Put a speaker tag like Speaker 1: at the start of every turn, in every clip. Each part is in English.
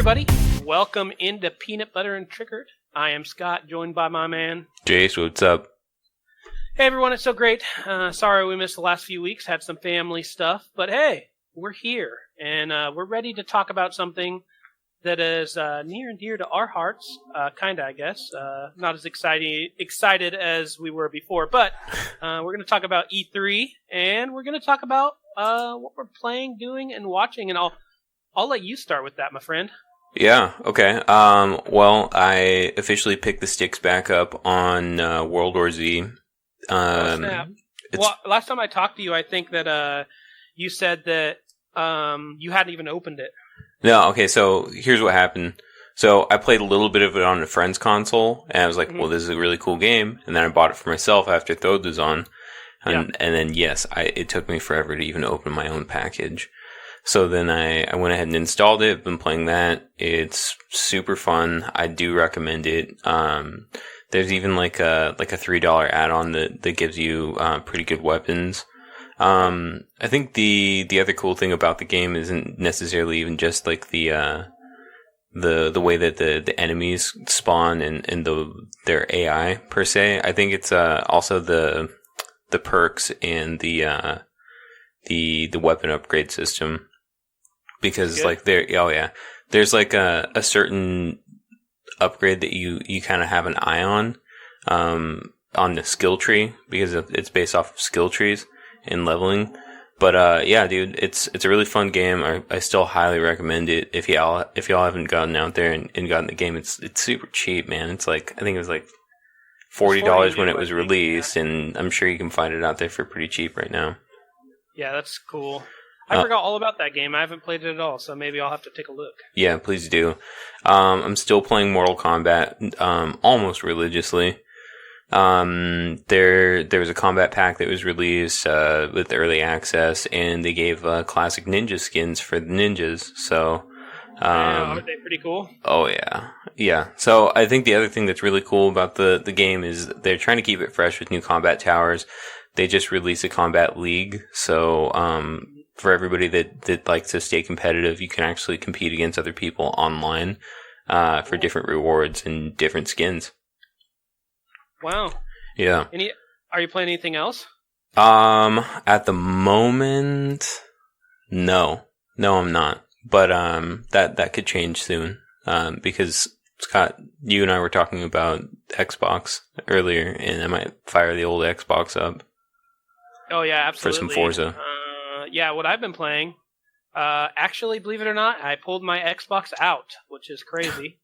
Speaker 1: everybody. Welcome into Peanut Butter and Triggered. I am Scott, joined by my man
Speaker 2: Jace. What's up?
Speaker 1: Hey everyone, it's so great. Sorry we missed the last few weeks, had some family stuff, but hey, we're here, and we're ready to talk about something that is near and dear to our hearts, kinda, I guess. Not as excited as we were before, but we're going to talk about E3, and we're going to talk about what we're playing, doing, and watching, and I'll let you start with that, my friend.
Speaker 2: Yeah, okay. Well, I officially picked the sticks back up on World War Z.
Speaker 1: Snap. Well, last time I talked to you, I think that you said that you hadn't even opened it.
Speaker 2: No, okay, so here's what happened. So I played a little bit of it on a friend's console, and I was like, well, this is a really cool game. And then I bought it for myself after Thode was on. And then, yes, it took me forever to even open my own package. So then I went ahead and installed it. I've been playing that. It's super fun. I do recommend it. There's even like a $3 add-on that gives you pretty good weapons. I think the other cool thing about the game isn't necessarily even just like the way that the enemies spawn and their AI per se. I think it's also the perks and the weapon upgrade system. Because like there's like a certain upgrade that you kind of have an eye on the skill tree, because it's based off of skill trees and leveling. But yeah, dude, it's a really fun game. I still highly recommend it if y'all haven't gotten out there and gotten the game. It's super cheap, man. It's like, I think it was like $40 when it was released, and I'm sure you can find it out there for pretty cheap right now.
Speaker 1: Yeah, that's cool. I forgot all about that game. I haven't played it at all, so maybe I'll have to take a look.
Speaker 2: Yeah, please do. I'm still playing Mortal Kombat almost religiously. There was a combat pack that was released with early access, and they gave classic ninja skins for the ninjas. So,
Speaker 1: are they pretty cool?
Speaker 2: Oh yeah. So I think the other thing that's really cool about the game is they're trying to keep it fresh with new combat towers. They just released a combat league, so for everybody that likes to stay competitive, you can actually compete against other people online for different rewards and different skins. Wow. Yeah.
Speaker 1: Are you playing anything else?
Speaker 2: At the moment, no, I'm not. But that could change soon. Because Scott, you and I were talking about Xbox earlier, and I might fire the old Xbox up.
Speaker 1: Oh yeah, absolutely.
Speaker 2: For some Forza.
Speaker 1: Yeah, what I've been playing, actually, believe it or not, I pulled my Xbox out, which is crazy.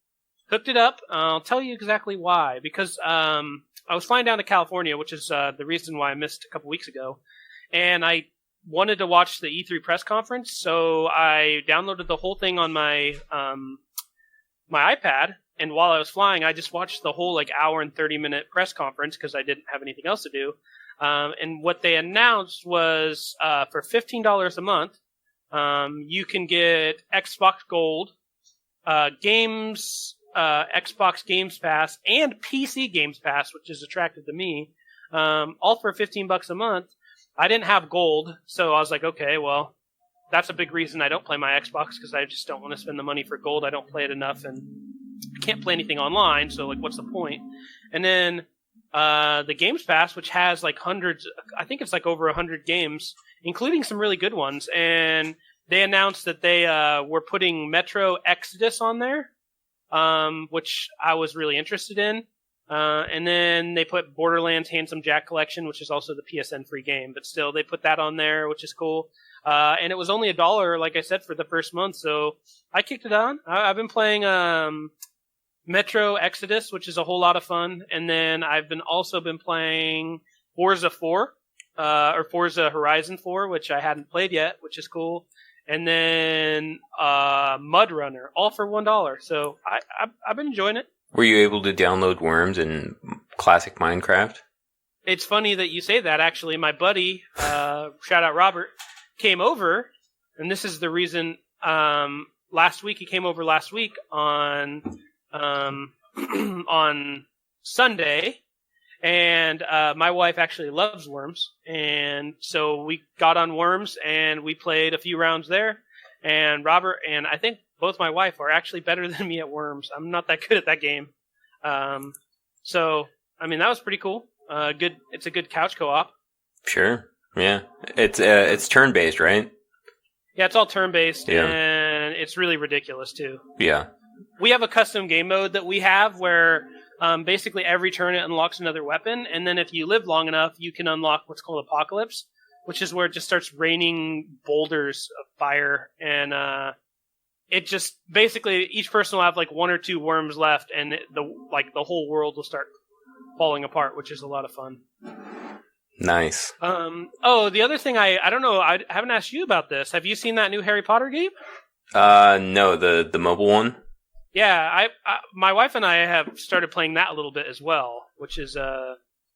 Speaker 1: Hooked it up. I'll tell you exactly why. Because I was flying down to California, which is the reason why I missed a couple weeks ago. And I wanted to watch the E3 press conference, so I downloaded the whole thing on my my iPad. And while I was flying, I just watched the whole hour and 30-minute press conference because I didn't have anything else to do. And what they announced was for $15 a month, you can get Xbox Gold, games, Xbox Games Pass, and PC Games Pass, which is attractive to me, all for $15 a month. I didn't have Gold, so I was like, okay, well, that's a big reason I don't play my Xbox, because I just don't want to spend the money for Gold. I don't play it enough, and I can't play anything online, so what's the point? And then the Games Pass, which has hundreds, I think it's over 100 games, including some really good ones. And they announced that they were putting Metro Exodus on there, which I was really interested in. And then they put Borderlands Handsome Jack Collection, which is also the PSN free game. But still, they put that on there, which is cool. And it was only $1, like I said, for the first month. So I kicked it on. I've been playing Metro Exodus, which is a whole lot of fun, and then I've also been playing Forza 4, or Forza Horizon 4, which I hadn't played yet, which is cool, and then Mud Runner, all for $1. So I've been enjoying it.
Speaker 2: Were you able to download Worms and classic Minecraft?
Speaker 1: It's funny that you say that. Actually, my buddy, shout out Robert, came over, and this is the reason. He came over last week on Sunday, and my wife actually loves Worms, and so we got on Worms and we played a few rounds there, and Robert and I think both my wife are actually better than me at Worms. I'm not that good at that game. So, I mean, that was pretty cool. Good. It's a good couch co-op.
Speaker 2: Sure. Yeah. It's turn-based, right?
Speaker 1: Yeah, it's all turn-based,
Speaker 2: Yeah.
Speaker 1: and it's really ridiculous, too.
Speaker 2: Yeah.
Speaker 1: We have a custom game mode that we have where basically every turn it unlocks another weapon, and then if you live long enough, you can unlock what's called Apocalypse, which is where it just starts raining boulders of fire, and it just basically each person will have like 1 or 2 worms left, and the whole world will start falling apart, which is a lot of fun.
Speaker 2: Nice.
Speaker 1: The other thing I don't know, I haven't asked you about this. Have you seen that new Harry Potter game?
Speaker 2: No, the mobile one.
Speaker 1: Yeah, my wife and I have started playing that a little bit as well, which is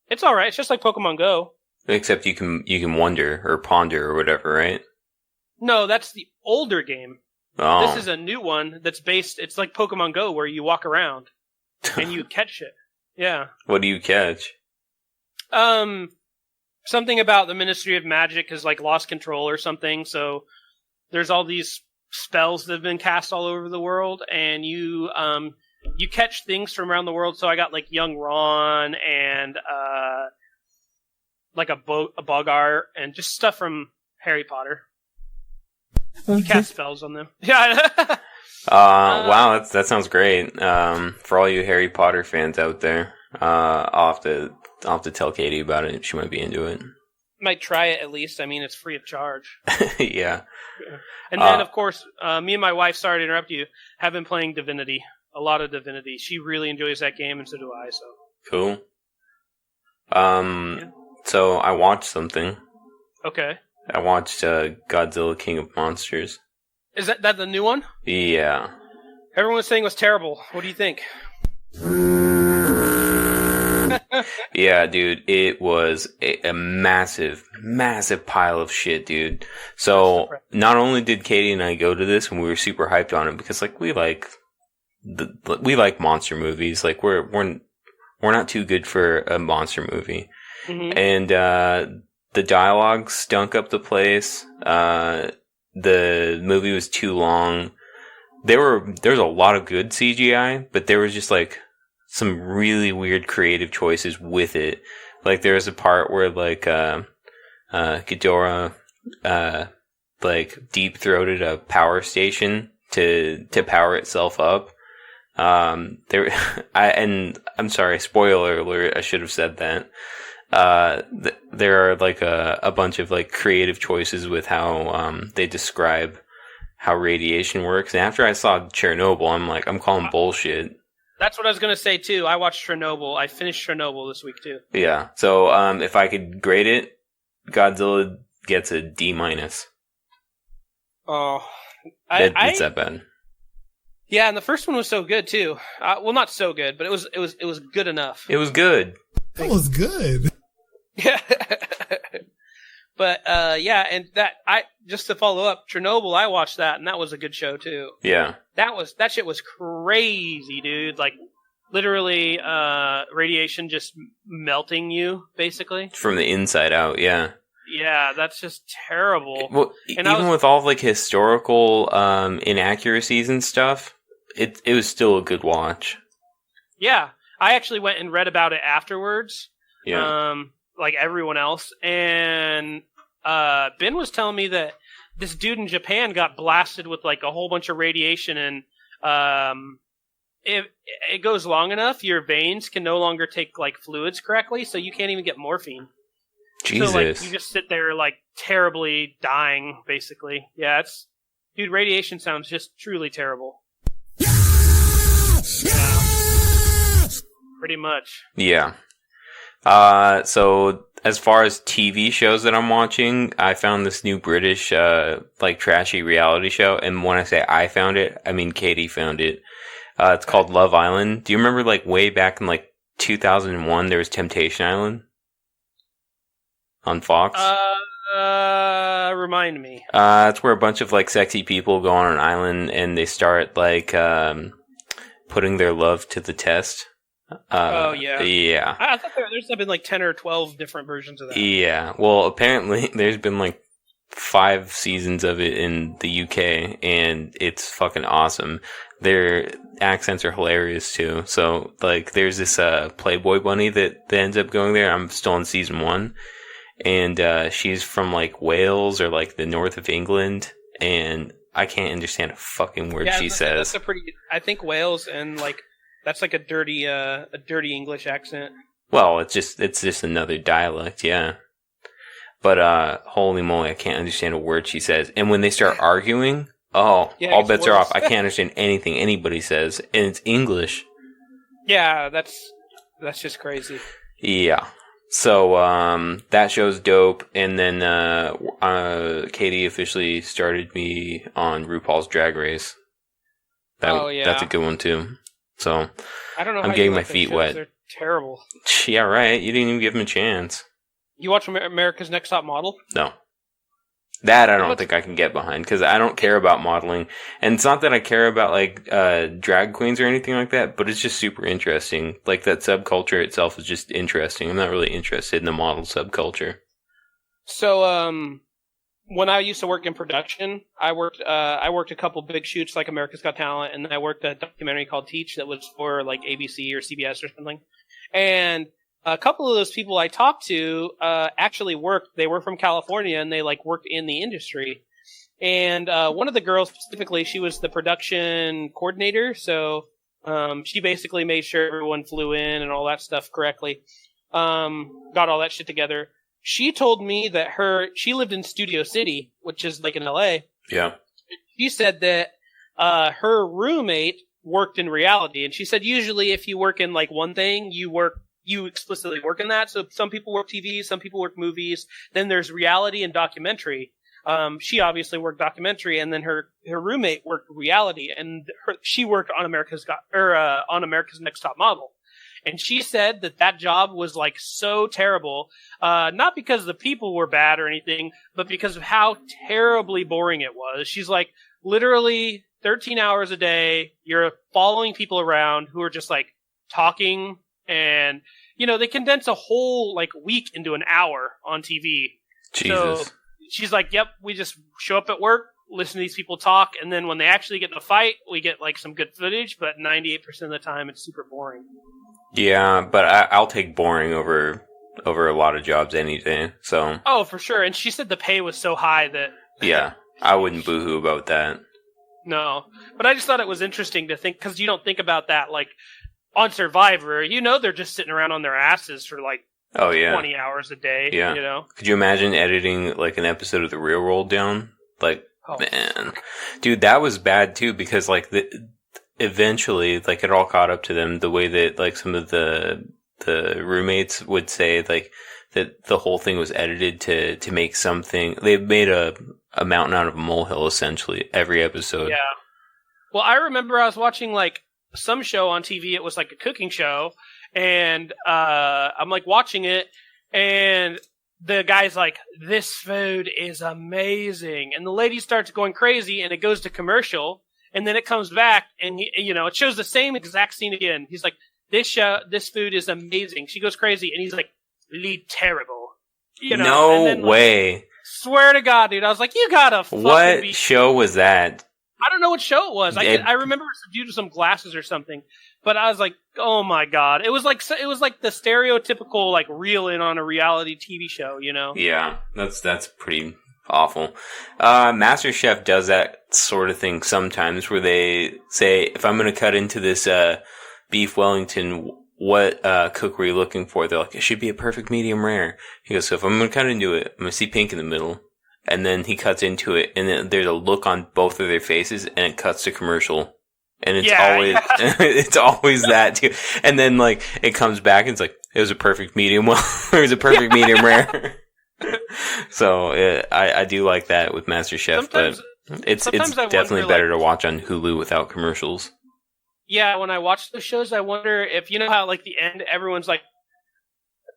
Speaker 1: it's all right. It's just like Pokemon Go.
Speaker 2: Except you can wonder or ponder or whatever, right?
Speaker 1: No, that's the older game.
Speaker 2: Oh.
Speaker 1: This is a new one that's based. It's like Pokemon Go, where you walk around and you catch shit. Yeah.
Speaker 2: What do you catch?
Speaker 1: Something about the Ministry of Magic has like lost control or something. So there's all these spells that have been cast all over the world, and you catch things from around the world. So I got like young Ron and like a Boggart and just stuff from Harry Potter. You cast spells on them. Yeah.
Speaker 2: Wow, that sounds great. For all you Harry Potter fans out there, I'll have to tell Katie about it. She might be into it.
Speaker 1: Might try it at least. I mean, it's free of charge.
Speaker 2: Yeah.
Speaker 1: And then, of course, me and my wife, sorry to interrupt you, have been playing Divinity. A lot of Divinity. She really enjoys that game, and so do I. So
Speaker 2: cool. So I watched something.
Speaker 1: Okay.
Speaker 2: I watched Godzilla King of Monsters.
Speaker 1: Is that the new one?
Speaker 2: Yeah.
Speaker 1: Everyone was saying it was terrible. What do you think?
Speaker 2: Yeah, dude, it was a massive, massive pile of shit, dude. So not only did Katie and I go to this, and we were super hyped on it because, like, we like monster movies. Like, we're not too good for a monster movie, and the dialogue stunk up the place. The movie was too long. There was a lot of good CGI, but there was just like some really weird creative choices with it. Like there was a part where like Ghidorah like deep throated a power station to power itself up. I'm sorry, spoiler alert, I should have said that. There are like a bunch of like creative choices with how they describe how radiation works. And after I saw Chernobyl, I'm calling bullshit.
Speaker 1: That's what I was going to say too. I watched Chernobyl. I finished Chernobyl this week too.
Speaker 2: Yeah. So if I could grade it, Godzilla gets a D-.
Speaker 1: Oh,
Speaker 2: it's that bad.
Speaker 1: Yeah, and the first one was so good too. Well, not so good, but it was good enough.
Speaker 2: It was good.
Speaker 3: That was good.
Speaker 1: Yeah. But yeah, and just to follow up, Chernobyl, I watched that, and that was a good show too.
Speaker 2: Yeah.
Speaker 1: That shit was crazy, dude. Like literally radiation just melting you, basically.
Speaker 2: From the inside out, yeah.
Speaker 1: Yeah, that's just terrible.
Speaker 2: Well,
Speaker 1: and
Speaker 2: even with all like historical inaccuracies and stuff, it was still a good watch.
Speaker 1: Yeah. I actually went and read about it afterwards.
Speaker 2: Yeah.
Speaker 1: Like everyone else. And Ben was telling me that this dude in Japan got blasted with like a whole bunch of radiation, and if it goes long enough, your veins can no longer take like fluids correctly, so you can't even get morphine.
Speaker 2: Jesus.
Speaker 1: So like you just sit there like terribly dying, basically. Yeah, dude, radiation sounds just truly terrible. Yeah. Pretty much.
Speaker 2: Yeah. So as far as TV shows that I'm watching, I found this new British, like trashy reality show. And when I say I found it, I mean Katie found it. It's called Love Island. Do you remember like way back in like 2001, there was Temptation Island on Fox?
Speaker 1: Remind me.
Speaker 2: It's where a bunch of like sexy people go on an island and they start like, putting their love to the test.
Speaker 1: Oh, yeah.
Speaker 2: Yeah.
Speaker 1: I thought there's been like 10 or 12 different versions of that.
Speaker 2: Yeah. Well, apparently there's been like 5 seasons of it in the UK, and it's fucking awesome. Their accents are hilarious too. So like, there's this Playboy bunny that ends up going there. I'm still on season 1, and she's from like Wales or like the north of England, and I can't understand a fucking word she says.
Speaker 1: That's a pretty. I think Wales and like that's like a dirty English accent.
Speaker 2: Well, it's just another dialect, yeah. But holy moly, I can't understand a word she says. And when they start arguing, all bets are off. I can't understand anything anybody says, and it's English.
Speaker 1: Yeah, that's just crazy.
Speaker 2: Yeah. So that show's dope, and then Katie officially started me on RuPaul's Drag Race. That's a good one too. So
Speaker 1: I don't know.
Speaker 2: I'm getting my feet wet.
Speaker 1: They're terrible.
Speaker 2: Yeah, right. You didn't even give them a chance.
Speaker 1: You watch America's Next Top Model?
Speaker 2: No. That I don't think I can get behind, because I don't care about modeling. And it's not that I care about like drag queens or anything like that, but it's just super interesting. Like, that subculture itself is just interesting. I'm not really interested in the model subculture.
Speaker 1: So when I used to work in production, I worked a couple big shoots like America's Got Talent, and then I worked a documentary called Teach that was for like ABC or CBS or something. And a couple of those people I talked to actually worked. They were from California, and they like worked in the industry. And one of the girls specifically, she was the production coordinator. So she basically made sure everyone flew in and all that stuff correctly. Got all that shit together. She told me that she lived in Studio City, which is like in LA.
Speaker 2: Yeah.
Speaker 1: She said that her roommate worked in reality, and she said usually if you work in like one thing, you explicitly work in that. So some people work TV, some people work movies. Then there's reality and documentary. She obviously worked documentary, and then her roommate worked reality, and she worked on America's Next Top Model. And she said that job was like so terrible, not because the people were bad or anything, but because of how terribly boring it was. She's like, literally 13 hours a day, you're following people around who are just like talking. And, they condense a whole, like, week into an hour on TV.
Speaker 2: Jesus.
Speaker 1: So she's like, yep, we just show up at work, listen to these people talk, and then when they actually get in a fight, we get, like, some good footage, but 98% of the time, it's super boring.
Speaker 2: Yeah, but I'll take boring over a lot of jobs any day, so...
Speaker 1: Oh, for sure. And she said the pay was so high that...
Speaker 2: Yeah, I wouldn't boohoo about that.
Speaker 1: No. But I just thought it was interesting to think, because you don't think about that, like... On Survivor, they're just sitting around on their asses for like 20 hours a day.
Speaker 2: Yeah. Could you imagine editing like an episode of The Real World down? Like, man. Dude, that was bad too, because like eventually like it all caught up to them, the way that like some of the roommates would say like that the whole thing was edited to make something. They made a mountain out of a molehill essentially every episode.
Speaker 1: Yeah. Well, I remember I was watching like some show on TV. It was like a cooking show, and I'm like watching it, and the guy's like, "This food is amazing," and the lady starts going crazy, and it goes to commercial, and then it comes back, and it shows the same exact scene again. He's like, "This food is amazing." She goes crazy, and he's like, "Really terrible."
Speaker 2: No
Speaker 1: and then,
Speaker 2: way.
Speaker 1: Like, swear to God, dude, I was like, "You gotta fucking
Speaker 2: What show was that?
Speaker 1: I don't know what show it was. I remember it was due to some glasses or something, but I was like, "Oh my God!" It was like the stereotypical like reel in on a reality TV show,
Speaker 2: Yeah, that's pretty awful. MasterChef does that sort of thing sometimes, where they say, "If I'm going to cut into this beef Wellington, what cook are you looking for?" They're like, "It should be a perfect medium rare." He goes, "So if I'm going to cut into it, I'm going to see pink in the middle." And then he cuts into it, and then there's a look on both of their faces, and it cuts to commercial. And it's it's always that too. And then like it comes back, and it's like, it was a perfect medium. Well, it was a perfect medium rare. So I do like that with MasterChef, but it's definitely better to watch on Hulu without commercials.
Speaker 1: Yeah, when I watch those shows, I wonder if how like the end, everyone's like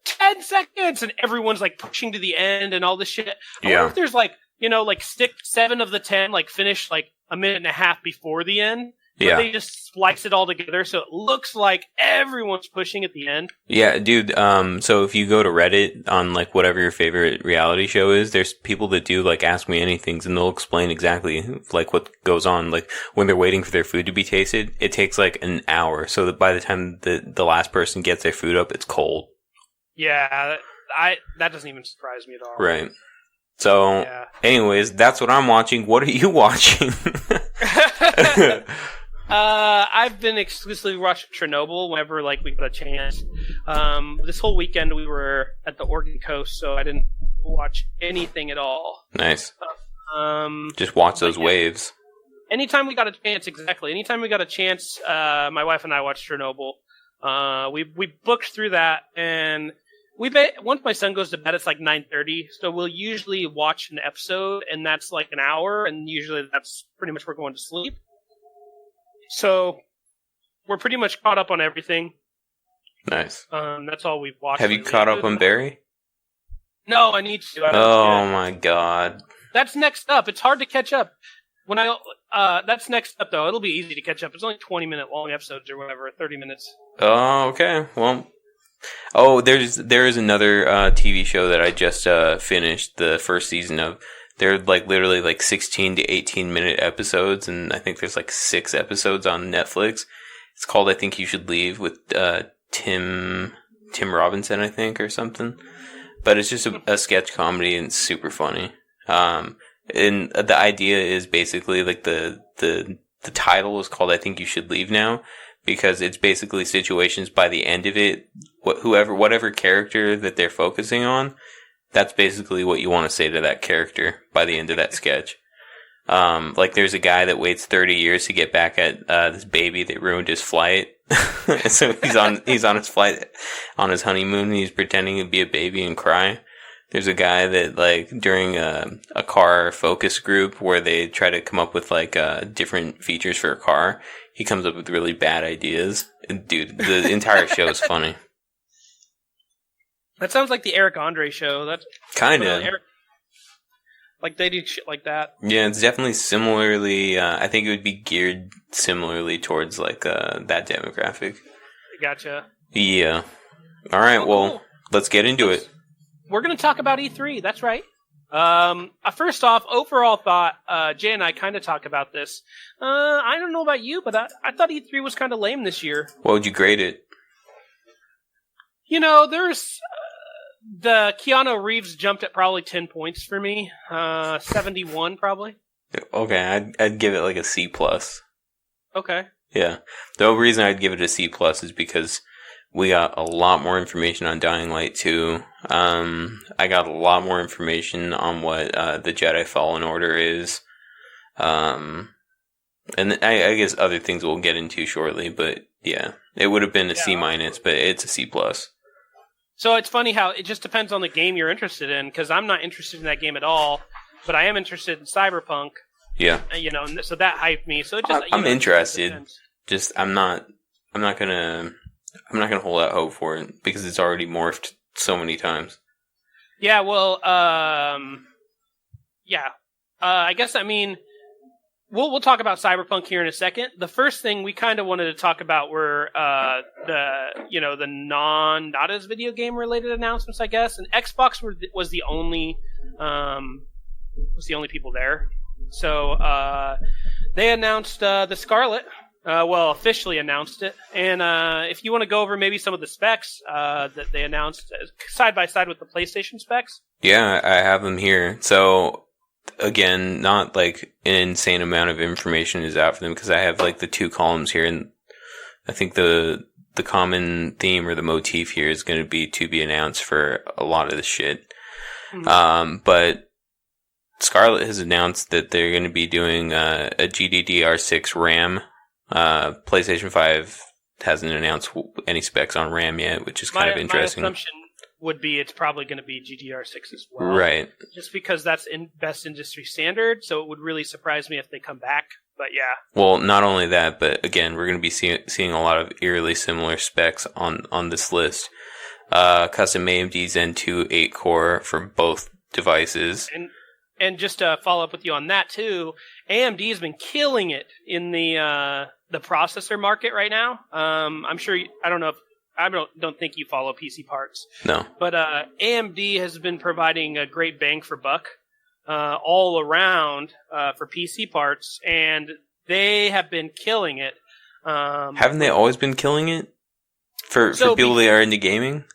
Speaker 1: 10 seconds, and everyone's like pushing to the end and all this shit. I wonder if there's like, like stick 7 of the 10 like finish like a minute and a half before the end, But they just splice it all together, so it looks like everyone's pushing at the end.
Speaker 2: Yeah, dude. So if you go to Reddit on like whatever your favorite reality show is, there's people that do like Ask Me Anythings, and they'll explain exactly like what goes on. Like when they're waiting for their food to be tasted, it takes like an hour. So that by the time the last person gets their food up, it's cold.
Speaker 1: Yeah, that doesn't even surprise me at all.
Speaker 2: Right. So, anyways, that's what I'm watching. What are you watching?
Speaker 1: I've been exclusively watching Chernobyl whenever like we got a chance. This whole weekend we were at the Oregon coast, so I didn't watch anything at all.
Speaker 2: Nice. Just watch those waves.
Speaker 1: Anytime we got a chance, exactly. Anytime we got a chance, my wife and I watched Chernobyl. We booked through that, and once my son goes to bed, it's like 9:30. So we'll usually watch an episode, and that's like an hour, and usually that's pretty much we're going to sleep. So we're pretty much caught up on everything.
Speaker 2: Nice.
Speaker 1: That's all we've watched.
Speaker 2: Have you caught up on Barry?
Speaker 1: No, I need to.
Speaker 2: Oh my god.
Speaker 1: That's next up. It's hard to catch up. That's next up though. It'll be easy to catch up. It's only 20-minute long episodes or whatever, 30 minutes.
Speaker 2: Oh, okay. Well, there is another TV show that I just finished the first season of. They're like literally like 16 to 18-minute episodes, and I think there's like 6 episodes on Netflix. It's called I Think You Should Leave with Tim Robinson, I think, or something. But it's just a sketch comedy, and it's super funny. And the idea is basically like the title is called I Think You Should Leave Now, because it's basically situations by the end of it, whatever character that they're focusing on, that's basically what you want to say to that character by the end of that sketch. Like there's a guy that waits 30 years to get back at this baby that ruined his flight. So he's on his flight on his honeymoon, and he's pretending to be a baby and cry. There's a guy that like during a car focus group where they try to come up with like different features for a car, he comes up with really bad ideas. And, dude, the entire show is funny.
Speaker 1: That sounds like the Eric Andre show. That's
Speaker 2: kind of
Speaker 1: like they do shit like that.
Speaker 2: Yeah, it's definitely similarly. I think it would be geared similarly towards like that demographic.
Speaker 1: Gotcha.
Speaker 2: Yeah. All right. Cool. Let's get into it.
Speaker 1: We're going to talk about E3. That's right. First off, overall thought, Jay and I kind of talk about this. I don't know about you, but I thought E3 was kind of lame this year.
Speaker 2: What would you grade it?
Speaker 1: You know, there's the Keanu Reeves jumped at probably 10 points for me. 71 probably.
Speaker 2: Okay, I'd give it like a C+.
Speaker 1: Okay.
Speaker 2: Yeah. The only reason I'd give it a C+ is because we got a lot more information on Dying Light 2. I got a lot more information on what the Jedi Fallen Order is. And I guess other things we'll get into shortly, but yeah. It would have been a C-, but it's a C+.
Speaker 1: So it's funny how it just depends on the game you're interested in, because I'm not interested in that game at all, but I am interested in Cyberpunk.
Speaker 2: Yeah.
Speaker 1: You know, so that hyped me. So it just
Speaker 2: I'm interested. Just I'm not gonna hold out hope for it because it's already morphed so many times.
Speaker 1: Yeah, well, I guess, I mean, we'll talk about Cyberpunk here in a second. The first thing we kind of wanted to talk about were the not as video game related announcements, I guess. And Xbox was the only people there. So they announced the Scarlet. Officially announced it. And if you want to go over maybe some of the specs that they announced side by side with the PlayStation specs.
Speaker 2: Yeah, I have them here. So, again, not like an insane amount of information is out for them because I have like the 2 columns here. And I think the common theme or the motif here is going to be announced for a lot of the shit. Mm-hmm. But Scarlett has announced that they're going to be doing a GDDR6 RAM. PlayStation 5 hasn't announced any specs on RAM yet, which is kind of interesting.
Speaker 1: My assumption would be it's probably going to be GDDR6 as well.
Speaker 2: Right.
Speaker 1: Just because that's best industry standard, so it would really surprise me if they come back. But yeah.
Speaker 2: Well, not only that, but again, we're going to be seeing a lot of eerily similar specs on this list. Custom AMD Zen 2 8-core for both devices.
Speaker 1: And just to follow up with you on that too, AMD has been killing it in the processor market right now. I'm sure I don't think you follow PC parts.
Speaker 2: No.
Speaker 1: But AMD has been providing a great bang for buck all around for PC parts, and they have been killing it.
Speaker 2: Haven't they always been killing it for people that are into gaming?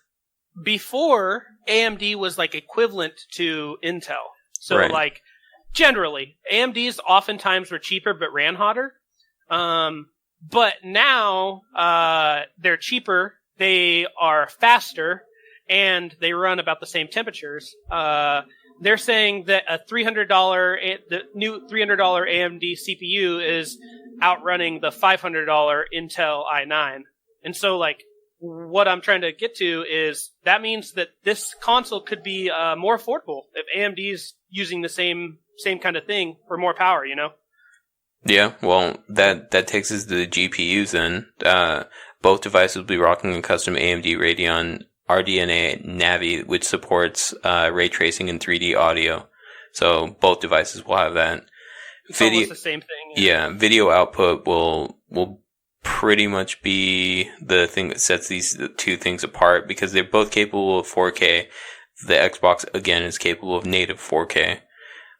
Speaker 2: Before,
Speaker 1: AMD was like equivalent to Intel. So
Speaker 2: right.
Speaker 1: like generally, AMDs oftentimes were cheaper but ran hotter. But now they're cheaper, they are faster, and they run about the same temperatures. They're saying that the new $300 AMD CPU is outrunning the $500 Intel i9. And so, like, what I'm trying to get to is that means that this console could be more affordable if AMD's using the same kind of thing for more power, you know?
Speaker 2: Yeah, well, that takes us to the GPUs then. Both devices will be rocking a custom AMD Radeon RDNA Navi, which supports ray tracing and 3D audio. So both devices will have that.
Speaker 1: It's almost the same thing.
Speaker 2: Yeah, video output will pretty much be the thing that sets these two things apart because they're both capable of 4K. The Xbox, again, is capable of native 4K.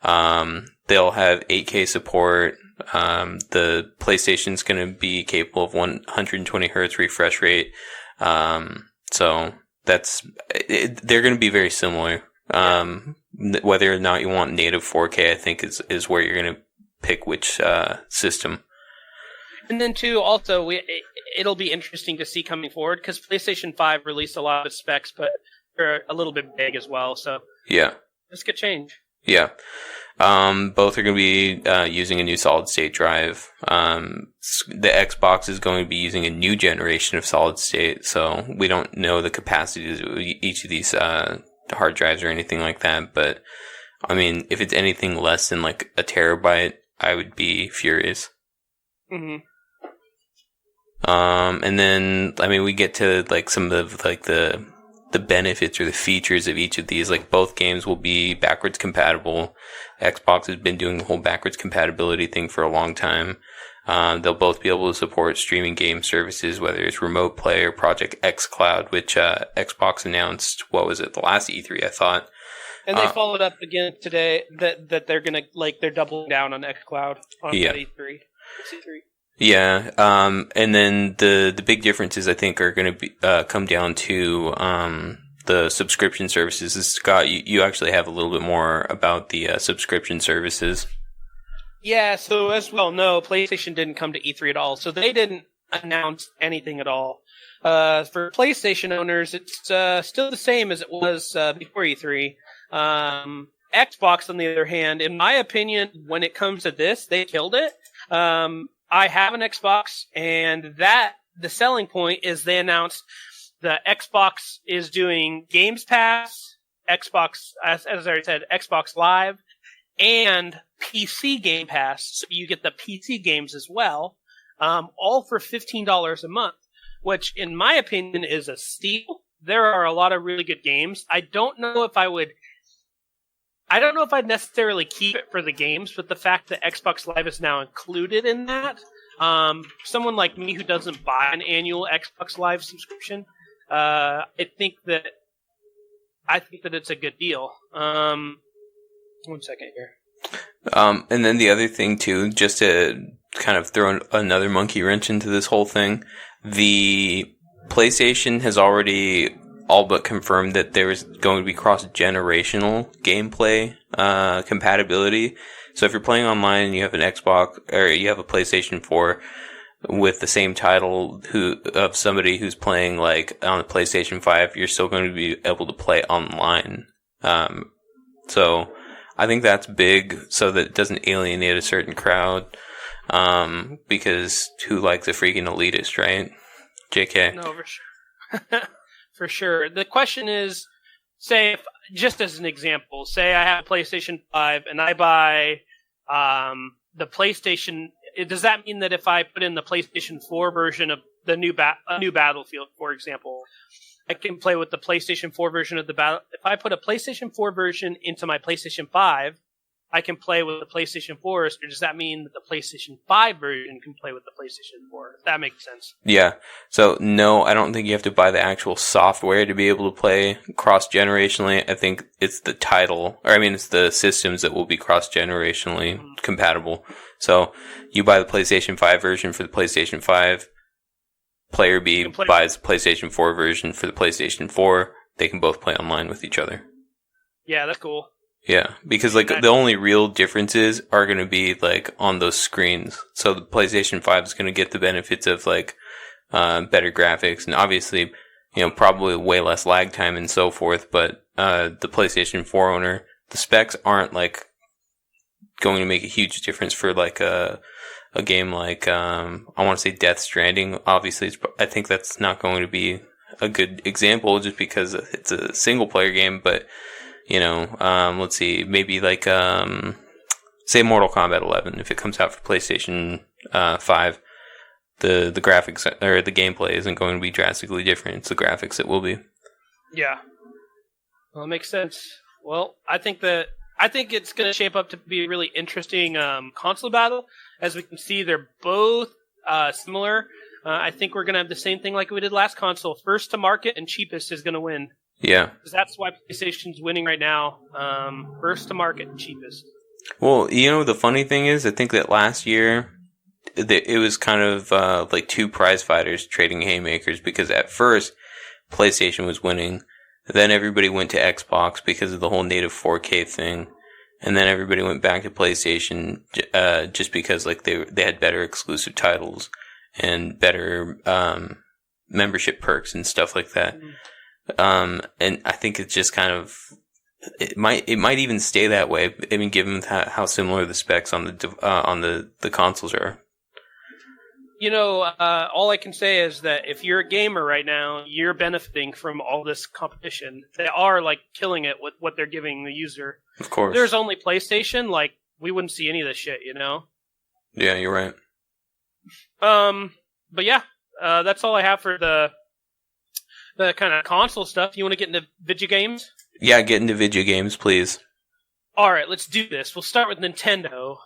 Speaker 2: They'll have 8K support. The PlayStation's going to be capable of 120 hertz refresh rate. So they're going to be very similar. Whether or not you want native 4K, I think is where you're going to pick which system.
Speaker 1: And then too, also, it'll be interesting to see coming forward because PlayStation 5 released a lot of specs, but they're a little bit vague as well. So
Speaker 2: yeah,
Speaker 1: this could change.
Speaker 2: Yeah. Both are going to be using a new solid state drive. The Xbox is going to be using a new generation of solid state, so we don't know the capacities of each of these hard drives or anything like that. But I mean, if it's anything less than like a terabyte, I would be furious.
Speaker 1: Mm-hmm.
Speaker 2: And then I mean, we get to like some of like the benefits or the features of each of these. Like both games will be backwards compatible. Xbox has been doing the whole backwards compatibility thing for a long time. They'll both be able to support streaming game services, whether it's Remote Play or Project xCloud, which Xbox announced, what was it, the last E3, I thought.
Speaker 1: And they followed up again today that they're gonna they're doubling down on xCloud on E3.
Speaker 2: Yeah, and then the big differences I think are going to be come down to the subscription services. Scott, you actually have a little bit more about the subscription services.
Speaker 1: Yeah, so as well know, PlayStation didn't come to E3 at all, so they didn't announce anything at all. For PlayStation owners, it's still the same as it was before E3. Xbox, on the other hand, in my opinion, when it comes to this, they killed it. I have an Xbox, and the selling point is they announced the Xbox is doing Games Pass, Xbox, as I already said, Xbox Live, and PC Game Pass, so you get the PC games as well, all for $15 a month, which in my opinion is a steal. There are a lot of really good games. I don't know if I'd necessarily keep it for the games, but the fact that Xbox Live is now included in that, someone like me who doesn't buy an annual Xbox Live subscription, I think that it's a good deal. 1 second here.
Speaker 2: And then the other thing too, just to kind of throw another monkey wrench into this whole thing, the PlayStation has already all but confirmed that there is going to be cross-generational gameplay compatibility. So if you're playing online and you have an Xbox or you have a PlayStation 4 with the same title of somebody who's playing like on a PlayStation 5, you're still going to be able to play online. So I think that's big so that it doesn't alienate a certain crowd. Because who likes a freaking elitist, right? JK.
Speaker 1: No, for sure. For sure. The question is, just as an example, say I have a PlayStation 5 and I buy the PlayStation. Does that mean that if I put in the PlayStation 4 version of the new Battlefield, for example, I can play with the PlayStation 4 version of the battle? If I put a PlayStation 4 version into my PlayStation 5, I can play with the PlayStation 4, or does that mean that the PlayStation 5 version can play with the PlayStation 4? If that makes sense.
Speaker 2: Yeah. So, no, I don't think you have to buy the actual software to be able to play cross-generationally. I think it's the it's the systems that will be cross-generationally compatible. So, you buy the PlayStation 5 version for the PlayStation 5. Player B buys the PlayStation 4 version for the PlayStation 4. They can both play online with each other.
Speaker 1: Yeah, that's cool.
Speaker 2: Yeah, because the only real differences are going to be on those screens. So the PlayStation 5 is going to get the benefits of better graphics and obviously, probably way less lag time and so forth. But the PlayStation 4 owner, the specs aren't going to make a huge difference for a game I want to say Death Stranding. Obviously, I think that's not going to be a good example just because it's a single player game, but let's see, maybe say Mortal Kombat 11, if it comes out for PlayStation 5, the graphics or the gameplay isn't going to be drastically different. It's the graphics that will be.
Speaker 1: Yeah. Well, it makes sense. Well, I think it's going to shape up to be a really interesting console battle. As we can see, they're both similar. I think we're going to have the same thing like we did last console. First to market and cheapest is going to win.
Speaker 2: Yeah.
Speaker 1: Because that's why PlayStation's winning right now. First to market and cheapest.
Speaker 2: Well, the funny thing is, I think that last year, it was kind of two prize fighters trading haymakers, because at first, PlayStation was winning. Then everybody went to Xbox because of the whole native 4K thing. And then everybody went back to PlayStation just because they had better exclusive titles and better membership perks and stuff like that. And I think it's just kind of it might even stay that way. I mean, given how similar the specs on the consoles are.
Speaker 1: All I can say is that if you're a gamer right now, you're benefiting from all this competition. They are killing it with what they're giving the user.
Speaker 2: Of course.
Speaker 1: If there's only PlayStation, we wouldn't see any of this shit,
Speaker 2: Yeah, you're right.
Speaker 1: But yeah, that's all I have for the kind of console stuff. You want to get into video games?
Speaker 2: Yeah, get into video games, please.
Speaker 1: All right, let's do this. We'll start with Nintendo.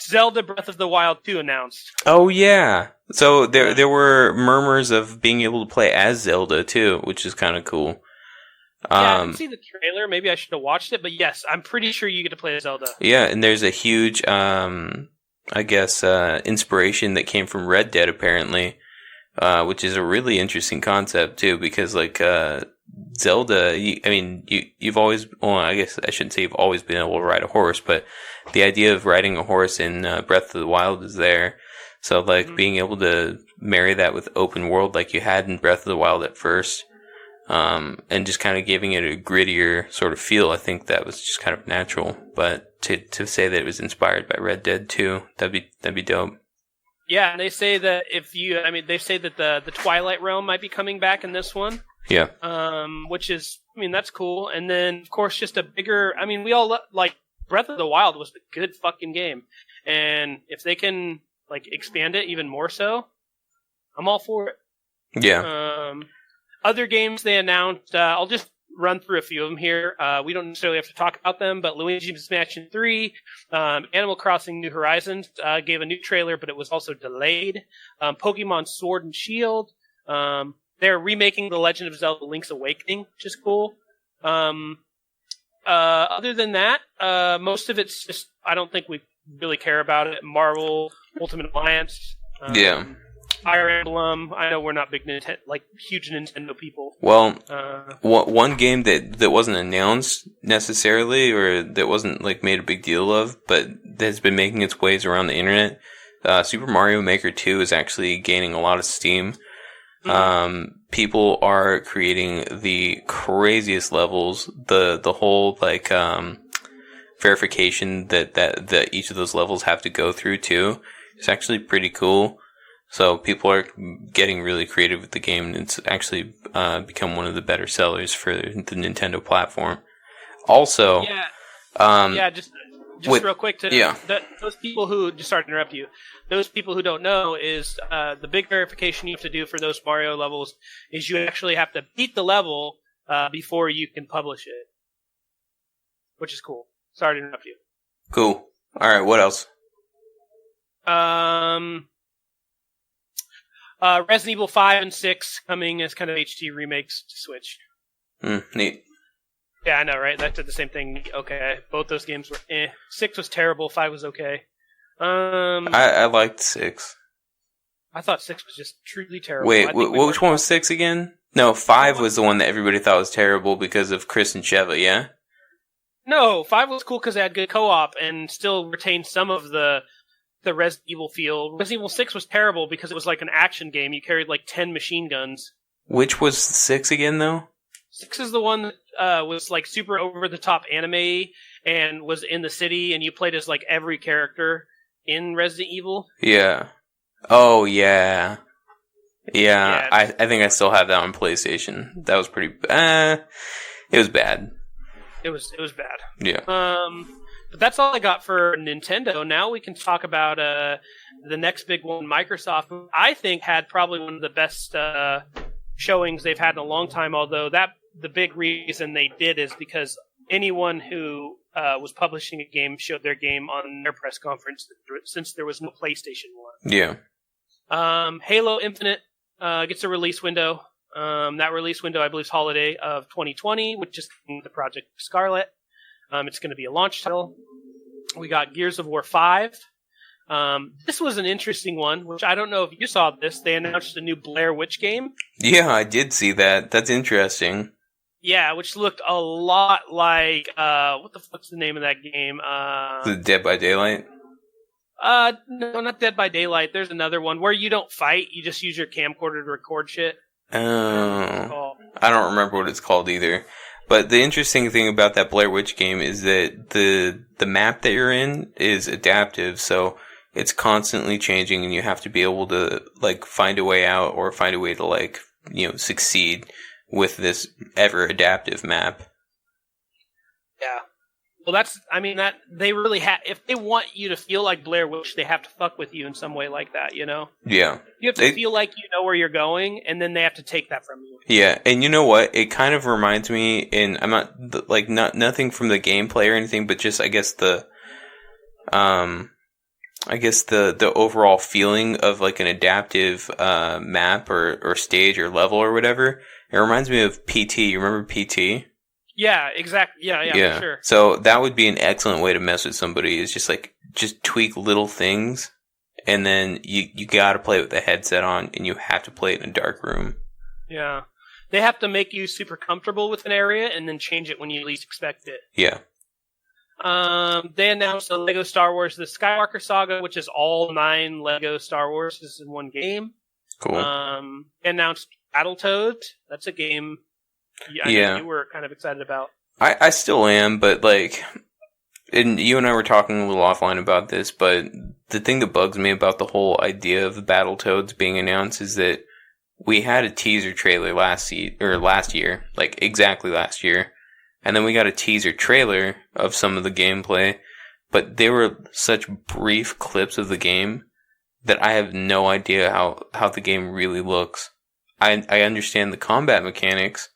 Speaker 1: Zelda Breath of the Wild 2 announced.
Speaker 2: Oh, yeah. So there were murmurs of being able to play as Zelda, too, which is kind of cool.
Speaker 1: Yeah, I didn't see the trailer. Maybe I should have watched it, but yes, I'm pretty sure you get to play as Zelda.
Speaker 2: Yeah, and there's a huge, inspiration that came from Red Dead, apparently, which is a really interesting concept, too, because, Zelda, you've always, I guess I shouldn't say you've always been able to ride a horse, but the idea of riding a horse in Breath of the Wild is there. So, being able to marry that with open world like you had in Breath of the Wild at first, and just kind of giving it a grittier sort of feel, I think that was just kind of natural. But to say that it was inspired by Red Dead 2, that'd be dope.
Speaker 1: Yeah, and they say that the Twilight Realm might be coming back in this one.
Speaker 2: Yeah.
Speaker 1: Which is, that's cool. And then, of course, just a bigger, we all Breath of the Wild was a good fucking game. And if they can, expand it even more so, I'm all for it.
Speaker 2: Yeah.
Speaker 1: Other games they announced, I'll just run through a few of them here. We don't necessarily have to talk about them, but Luigi's Mansion 3, Animal Crossing New Horizons gave a new trailer, but it was also delayed. Pokemon Sword and Shield. They're remaking The Legend of Zelda Link's Awakening, which is cool. Other than that, most of it's just, I don't think we really care about it. Marvel, Ultimate Alliance.
Speaker 2: Yeah.
Speaker 1: Fire Emblem. I know we're not big huge Nintendo people.
Speaker 2: Well, one game that wasn't announced necessarily, or that wasn't made a big deal of, but that has been making its ways around the internet. Super Mario Maker 2 is actually gaining a lot of steam. Mm-hmm. People are creating the craziest levels. The whole verification that each of those levels have to go through too. It's actually pretty cool. So people are getting really creative with the game, and it's actually become one of the better sellers for the Nintendo platform. Also,
Speaker 1: just real quick those people who, just sorry to interrupt you, those people who don't know is the big verification you have to do for those Mario levels is you actually have to beat the level before you can publish it, which is cool. Sorry to interrupt you.
Speaker 2: Cool. All right, what else?
Speaker 1: Resident Evil 5 and 6 coming as kind of HD remakes to Switch.
Speaker 2: Neat.
Speaker 1: Yeah, I know, right? That did the same thing. Okay, both those games were 6 was terrible, 5 was okay.
Speaker 2: I liked 6.
Speaker 1: I thought 6 was just truly terrible.
Speaker 2: Wait, which one was 6 again? No, 5 was the one that everybody thought was terrible because of Chris and Sheva, yeah?
Speaker 1: No, 5 was cool because it had good co-op and still retained some of the Resident Evil feel. Resident Evil 6 was terrible because it was like an action game. You carried like 10 machine guns.
Speaker 2: Which was 6 again, though?
Speaker 1: 6 is the one that was like super over-the-top anime and was in the city, and you played as like every character in Resident Evil.
Speaker 2: Yeah. Oh, yeah. Yeah, I think I still have that on PlayStation. That was pretty... it was bad.
Speaker 1: It was bad.
Speaker 2: Yeah.
Speaker 1: But that's all I got for Nintendo. Now we can talk about the next big one, Microsoft, who I think had probably one of the best showings they've had in a long time, although the big reason they did is because anyone who was publishing a game showed their game on their press conference since there was no PlayStation 1.
Speaker 2: Yeah.
Speaker 1: Halo Infinite gets a release window. That release window, I believe, is holiday of 2020, which is the Project Scarlet. It's going to be a launch title. We got Gears of War 5. This was an interesting one, which I don't know if you saw this. They announced a new Blair Witch game.
Speaker 2: Yeah, I did see that. That's interesting.
Speaker 1: Yeah, which looked a lot like, what the fuck's the name of that game?
Speaker 2: The Dead by Daylight?
Speaker 1: No, not Dead by Daylight. There's another one where you don't fight, you just use your camcorder to record shit.
Speaker 2: Oh, I don't remember what it's called either. But the interesting thing about that Blair Witch game is that the map that you're in is adaptive, so it's constantly changing, and you have to be able to like find a way out or find a way to like succeed with this ever adaptive map.
Speaker 1: Yeah. Well, that they really if they want you to feel like Blair Witch, they have to fuck with you in some way like that,
Speaker 2: Yeah.
Speaker 1: You have to feel like you know where you're going, and then they have to take that from you.
Speaker 2: Yeah, and you know what? It kind of reminds me, and I'm not nothing from the gameplay or anything, but just I guess the overall feeling of like an adaptive map or stage or level or whatever. It reminds me of PT. You remember PT?
Speaker 1: Yeah, exactly. Yeah, for sure.
Speaker 2: So that would be an excellent way to mess with somebody, is just tweak little things, and then you gotta play it with the headset on, and you have to play it in a dark room.
Speaker 1: Yeah. They have to make you super comfortable with an area, and then change it when you least expect it.
Speaker 2: Yeah.
Speaker 1: They announced the Lego Star Wars The Skywalker Saga, which is all 9 Lego Star Wars in one game.
Speaker 2: Cool.
Speaker 1: They announced Battletoads. That's a game I know you were kind of excited about.
Speaker 2: I still am, but and you and I were talking a little offline about this, but the thing that bugs me about the whole idea of the Battletoads being announced is that we had a teaser trailer last year, like exactly last year, and then we got a teaser trailer of some of the gameplay, but they were such brief clips of the game that I have no idea how the game really looks. I understand the combat mechanics.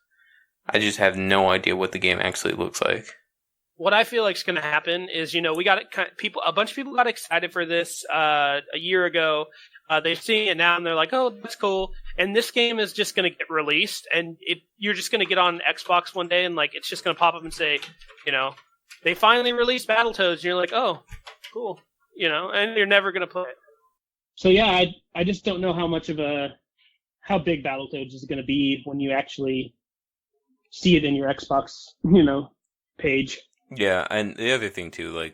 Speaker 2: I just have no idea what the game actually looks like.
Speaker 1: What I feel like is going to happen is, we got a bunch of people got excited for this a year ago. They've seen it now, and they're like, "Oh, that's cool." And this game is just going to get released, and you're just going to get on Xbox one day, and it's just going to pop up and say, they finally released Battletoads, and you're like, "Oh, cool," and you're never going to play it.
Speaker 3: So yeah, I just don't know how big Battletoads is going to be when you actually see it in your Xbox, page.
Speaker 2: Yeah, and the other thing too,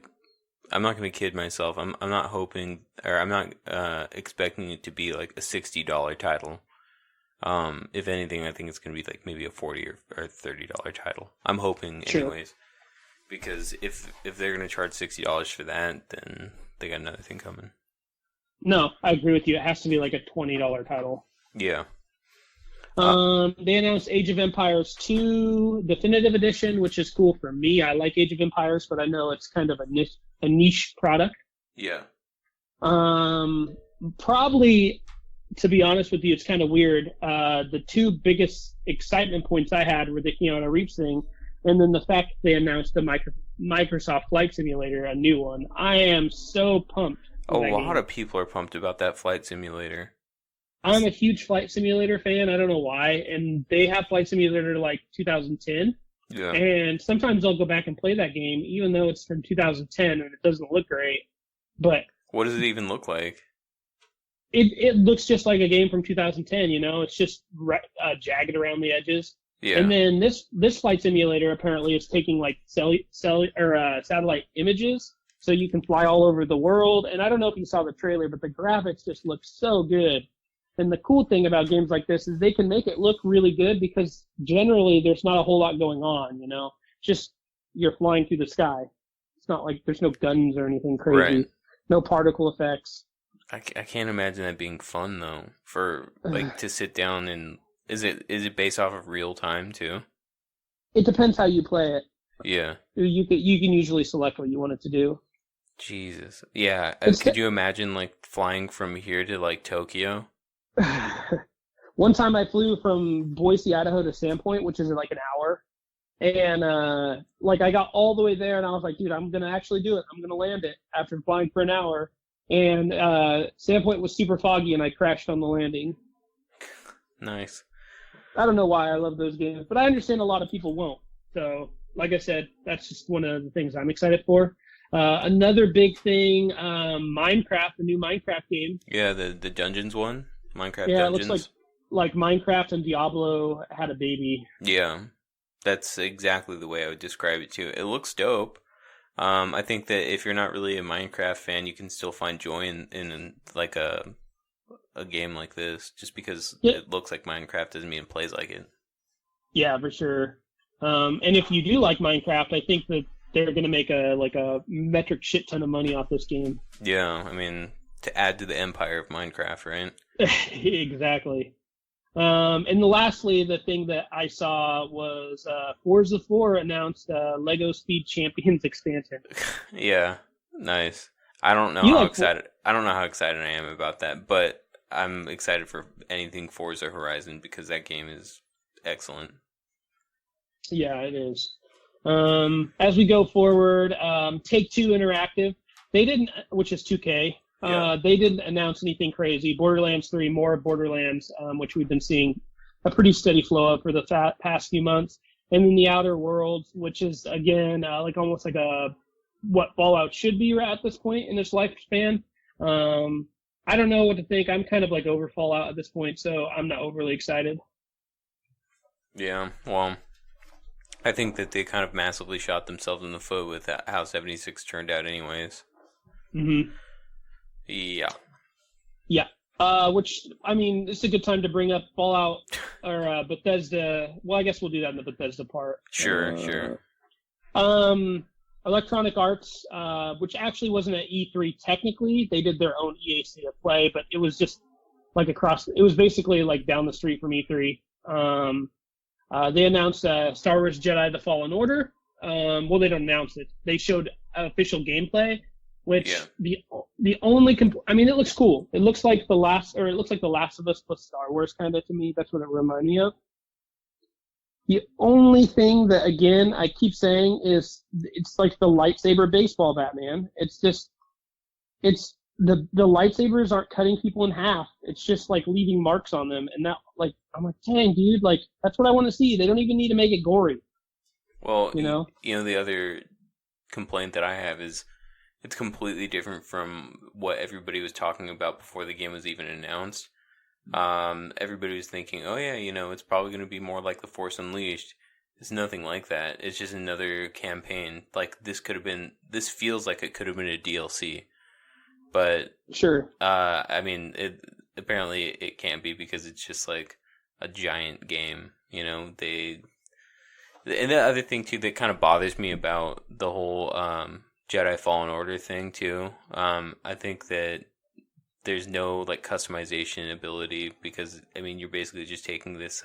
Speaker 2: I'm not going to kid myself. I'm not hoping, or I'm not expecting it to be like a $60 title. If anything, I think it's going to be maybe a $40 or $30 title. I'm hoping, anyways, because if they're going to charge $60 for that, then they got another thing coming.
Speaker 3: No, I agree with you. It has to be like a $20 title.
Speaker 2: Yeah.
Speaker 3: They announced Age of Empires 2 Definitive Edition, which is cool for me. I like Age of Empires, but I know it's kind of a niche product.
Speaker 2: Yeah.
Speaker 3: Probably, to be honest with you, it's kind of weird. The two biggest excitement points I had were the Keanu Reeves thing, and then the fact they announced the Microsoft Flight Simulator, a new one. I am so pumped.
Speaker 2: A lot of people are pumped about that Flight Simulator.
Speaker 3: I'm a huge Flight Simulator fan. I don't know why. And they have Flight Simulator like 2010.
Speaker 2: Yeah.
Speaker 3: And sometimes I'll go back and play that game, even though it's from 2010 and it doesn't look great. But
Speaker 2: what does it even look like?
Speaker 3: It looks just like a game from 2010. It's just jagged around the edges.
Speaker 2: Yeah.
Speaker 3: And then this Flight Simulator apparently is taking like satellite images, so you can fly all over the world. And I don't know if you saw the trailer, but the graphics just look so good. And the cool thing about games like this is they can make it look really good because generally there's not a whole lot going on, Just you're flying through the sky. It's not like there's no guns or anything crazy.
Speaker 2: Right.
Speaker 3: No particle effects.
Speaker 2: I can't imagine that being fun though. For like to sit down and is it based off of real time too?
Speaker 3: It depends how you play it.
Speaker 2: Yeah.
Speaker 3: You can usually select what you want it to do.
Speaker 2: Jesus. Yeah. Could you imagine like flying from here to like Tokyo?
Speaker 3: One time I flew from Boise, Idaho to Sandpoint, which is like an hour. And I got all the way there and I was like, dude, I'm going to actually do it. I'm going to land it after flying for an hour. And Sandpoint was super foggy and I crashed on the landing.
Speaker 2: Nice.
Speaker 3: I don't know why I love those games, but I understand a lot of people won't. So, like I said, that's just one of the things I'm excited for. Another big thing, Minecraft, the new Minecraft game.
Speaker 2: Yeah, the Dungeons one? Minecraft
Speaker 3: Dungeons.
Speaker 2: Dungeons?
Speaker 3: It looks like Minecraft and Diablo had a baby.
Speaker 2: Yeah, that's exactly the way I would describe it too. It looks dope. I think that if you're not really a Minecraft fan, you can still find joy in like a game like this. Just because it looks like Minecraft doesn't mean it plays like it.
Speaker 3: Yeah, for sure. And if you do like Minecraft, I think that they're going to make a metric shit ton of money off this game.
Speaker 2: Yeah, I mean, to add to the empire of Minecraft, right?
Speaker 3: Exactly. And lastly, the thing that I saw was Forza 4 announced Lego Speed Champions expansion.
Speaker 2: Yeah, nice. I don't know how excited I am about that, but I'm excited for anything Forza Horizon because that game is excellent.
Speaker 3: Yeah, it is. As we go forward, Take-Two Interactive, they didn't, which is 2K. They didn't announce anything crazy. Borderlands 3, more Borderlands, which we've been seeing a pretty steady flow of for the past few months. And then The Outer Worlds, which is, again, almost like what Fallout should be at this point in its lifespan. I don't know what to think. I'm kind of like over Fallout at this point, so I'm not overly excited.
Speaker 2: Yeah, well, I think that they kind of massively shot themselves in the foot with how 76 turned out anyways.
Speaker 3: Mm-hmm.
Speaker 2: Yeah.
Speaker 3: Yeah. Which, I mean, it's a good time to bring up Fallout or Bethesda. Well, I guess we'll do that in the Bethesda part.
Speaker 2: Sure.
Speaker 3: Electronic Arts, which actually wasn't at E3 technically. They did their own EA State of Play, but it was just like it was basically like down the street from E3. They announced Star Wars Jedi The Fallen Order. Well, they don't announce it. They showed official gameplay, which the only I mean, it looks cool. It looks like the Last of Us plus Star Wars kind of to me. That's what it reminded me of. The only thing that, again, I keep saying is it's like the lightsaber baseball Batman. It's just, the lightsabers aren't cutting people in half. It's just like leaving marks on them. And that, like, I'm like, dang, dude, like, that's what I want to see. They don't even need to make it gory.
Speaker 2: Well, the other complaint that I have is it's completely different from what everybody was talking about before the game was even announced. Everybody was thinking, oh yeah, it's probably going to be more like The Force Unleashed. It's nothing like that. It's just another campaign. Like, this feels like it could have been a DLC. But,
Speaker 3: sure.
Speaker 2: I mean, apparently it can't be because it's just like a giant game, And the other thing too that kind of bothers me about the whole, Jedi Fallen Order thing too, I think that there's no like customization ability because I mean you're basically just taking this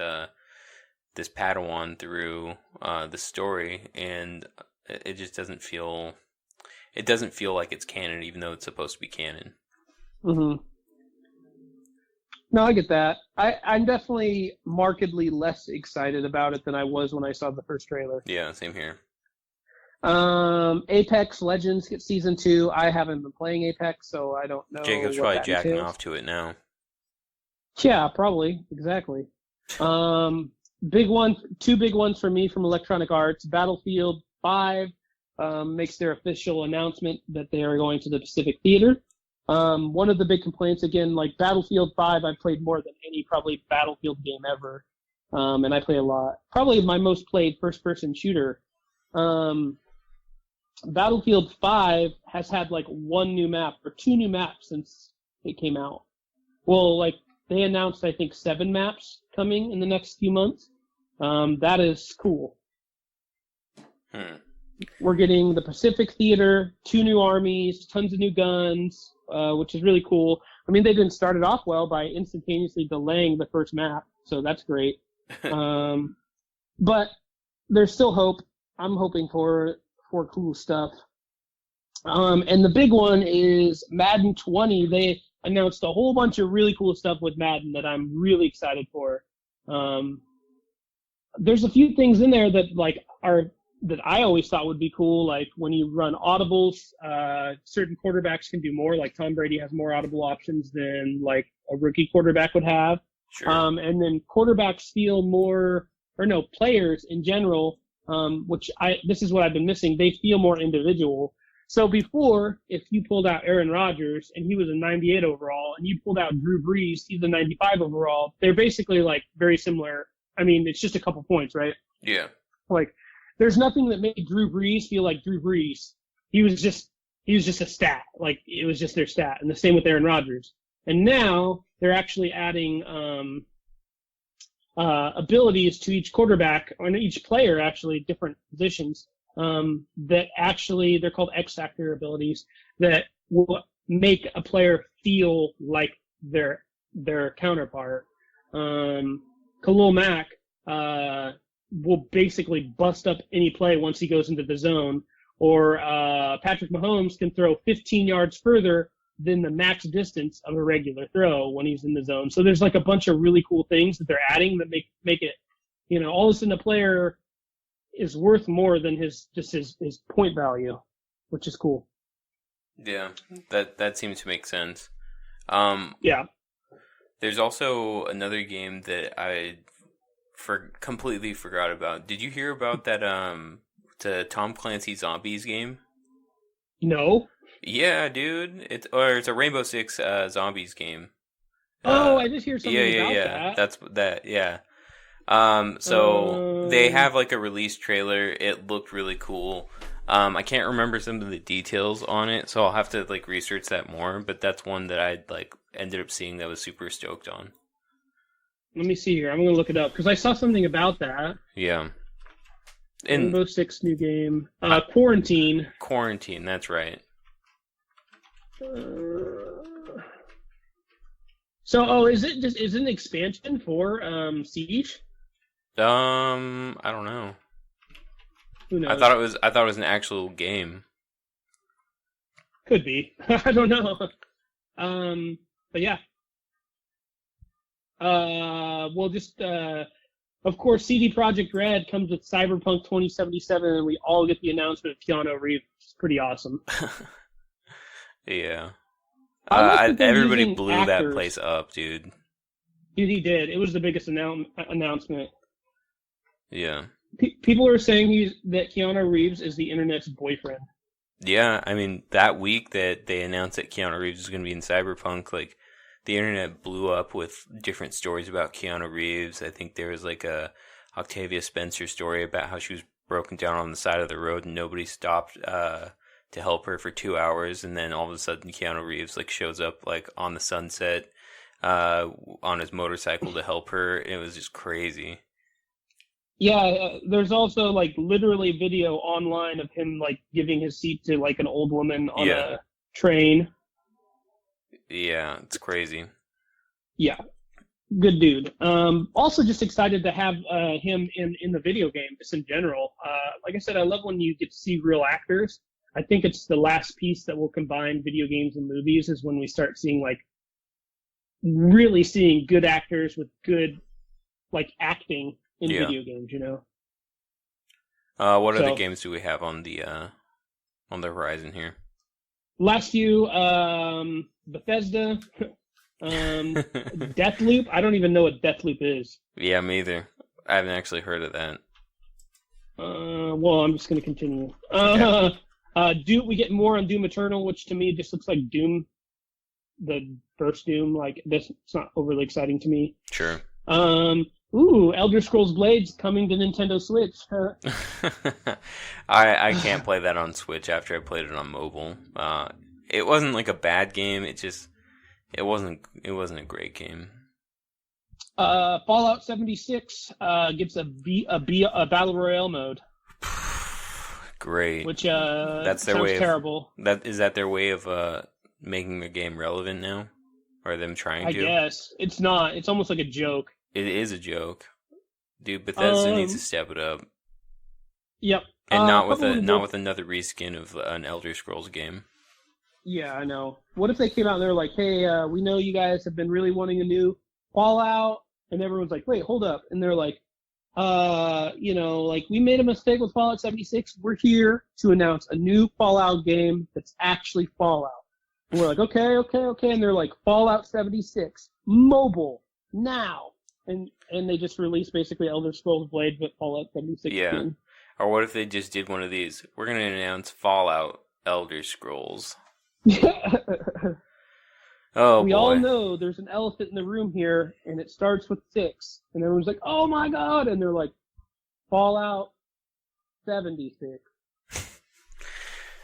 Speaker 2: this Padawan through the story and it just doesn't feel like it's canon even though it's supposed to be canon.
Speaker 3: Mm-hmm. No, I get that. I'm definitely markedly less excited about it than I was when I saw the first trailer.
Speaker 2: Yeah, same here.
Speaker 3: Apex Legends gets Season 2. I haven't been playing Apex, so I don't know.
Speaker 2: Jacob's
Speaker 3: what
Speaker 2: probably
Speaker 3: that
Speaker 2: jacking
Speaker 3: entails.
Speaker 2: off to it now.
Speaker 3: Yeah, probably. Exactly. Two big ones for me from Electronic Arts. Battlefield 5 makes their official announcement that they are going to the Pacific Theater. One of the big complaints, again, like Battlefield 5, I've played more than any probably Battlefield game ever. And I play a lot. Probably my most played first-person shooter. Battlefield 5 has had like one new map or two new maps since it came out. Well, like they announced, I think, 7 maps coming in the next few months. That is cool. We're getting the Pacific Theater, 2 new armies, tons of new guns, which is really cool. I mean, they didn't start it off well by instantaneously delaying the first map, so that's great. But there's still hope. I'm hoping for cool stuff. And the big one is Madden 20. They announced a whole bunch of really cool stuff with Madden that I'm really excited for. There's a few things in there that that I always thought would be cool, like when you run audibles, certain quarterbacks can do more. Like Tom Brady has more audible options than like a rookie quarterback would have.
Speaker 2: Sure.
Speaker 3: And then quarterbacks feel more, or no, players in general, this is what I've been missing. They feel more individual. So before, if you pulled out Aaron Rodgers and he was a 98 overall, and you pulled out Drew Brees, he's a 95 overall, they're basically like very similar. I mean, it's just a couple points, right?
Speaker 2: Yeah.
Speaker 3: Like, there's nothing that made Drew Brees feel like Drew Brees. He was just a stat. Like, it was just their stat. And the same with Aaron Rodgers. And now they're actually adding abilities to each quarterback, or each player, actually, different positions, that actually, they're called X-Factor abilities, that will make a player feel like their counterpart. Khalil Mack will basically bust up any play once he goes into the zone, or Patrick Mahomes can throw 15 yards further than the max distance of a regular throw when he's in the zone. So there's like a bunch of really cool things that they're adding that make it, all of a sudden a player is worth more than his point value, which is cool.
Speaker 2: Yeah, that seems to make sense.
Speaker 3: Yeah.
Speaker 2: There's also another game that I completely forgot about. Did you hear about that the Tom Clancy Zombies game?
Speaker 3: No.
Speaker 2: Yeah, dude. It's a Rainbow Six Zombies game.
Speaker 3: I just hear something about that.
Speaker 2: Yeah. That's that. Yeah. So they have like a release trailer. It looked really cool. I can't remember some of the details on it, so I'll have to like research that more. But that's one that I like ended up seeing that was super stoked on.
Speaker 3: Let me see here. I'm gonna look it up because I saw something about that.
Speaker 2: Yeah.
Speaker 3: Rainbow Six new game. Quarantine.
Speaker 2: Quarantine. That's right.
Speaker 3: Is it an expansion for Siege?
Speaker 2: I don't know.
Speaker 3: Who knows?
Speaker 2: I thought it was an actual game.
Speaker 3: Could be. I don't know. But yeah. Of course, CD Projekt Red comes with Cyberpunk 2077, and we all get the announcement of Keanu Reeves. It's pretty awesome.
Speaker 2: Yeah.
Speaker 3: Everybody
Speaker 2: blew that place up, dude.
Speaker 3: Dude, he did. It was the biggest announcement.
Speaker 2: Yeah.
Speaker 3: People are saying that Keanu Reeves is the internet's boyfriend.
Speaker 2: Yeah, I mean, that week that they announced that Keanu Reeves was going to be in Cyberpunk, like, the internet blew up with different stories about Keanu Reeves. I think there was like a Octavia Spencer story about how she was broken down on the side of the road and nobody stopped to help her for 2 hours, and then all of a sudden Keanu Reeves like shows up like on the sunset on his motorcycle to help her. It was just crazy.
Speaker 3: Yeah, there's also like literally video online of him like giving his seat to like an old woman on a train.
Speaker 2: Yeah, it's crazy.
Speaker 3: Yeah, good dude. Also just excited to have him in the video game, just in general. Like I said, I love when you get to see real actors. I think it's the last piece that will combine video games and movies is when we start seeing like really seeing good actors with good like acting in video games,
Speaker 2: What other
Speaker 3: So,
Speaker 2: games do we have on the horizon here?
Speaker 3: last few, Bethesda, Deathloop. I don't even know what Deathloop is.
Speaker 2: Yeah, me either. I haven't actually heard of that.
Speaker 3: Well, I'm just going to continue.
Speaker 2: Okay.
Speaker 3: We get more on Doom Eternal, which to me just looks like Doom, the first Doom. Like this, it's not overly exciting to me.
Speaker 2: Sure.
Speaker 3: Elder Scrolls Blades coming to Nintendo Switch.
Speaker 2: I can't play that on Switch after I played it on mobile. It wasn't like a bad game. It wasn't a great game.
Speaker 3: Fallout 76 gets a battle royale mode.
Speaker 2: Great.
Speaker 3: Which
Speaker 2: that's their
Speaker 3: sounds
Speaker 2: way
Speaker 3: terrible.
Speaker 2: Is that their way of making the game relevant now? Or them trying to?
Speaker 3: I guess it's not. It's almost like a joke.
Speaker 2: It is a joke, dude. Bethesda needs to step it up.
Speaker 3: Yep.
Speaker 2: And not with another reskin of an Elder Scrolls game.
Speaker 3: Yeah, I know. What if they came out and they're like, "Hey, we know you guys have been really wanting a new Fallout," and everyone's like, "Wait, hold up," and they're like, we made a mistake with Fallout 76. We're here to announce a new Fallout game that's actually Fallout." And we're like, okay, and they're like, Fallout 76 mobile now, and they just released basically Elder Scrolls Blade with Fallout 76.
Speaker 2: Yeah.
Speaker 3: Game.
Speaker 2: Or what if they just did one of these? We're gonna announce Fallout Elder Scrolls. Oh,
Speaker 3: we
Speaker 2: boy.
Speaker 3: all know there's an elephant in the room here, and it starts with 6. And everyone's like, oh my god! And they're like, Fallout 76.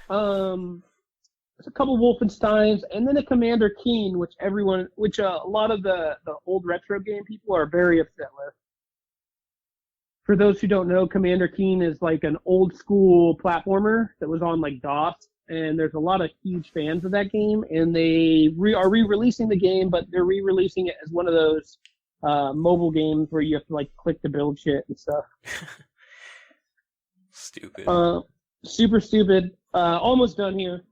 Speaker 3: There's a couple Wolfensteins, and then a Commander Keen, which a lot of the old retro game people are very upset with. For those who don't know, Commander Keen is like an old school platformer that was on like DOS. And there's a lot of huge fans of that game, and they are re-releasing the game, but they're re-releasing it as one of those mobile games where you have to like click to build shit and stuff.
Speaker 2: Stupid.
Speaker 3: Super stupid. Almost done here.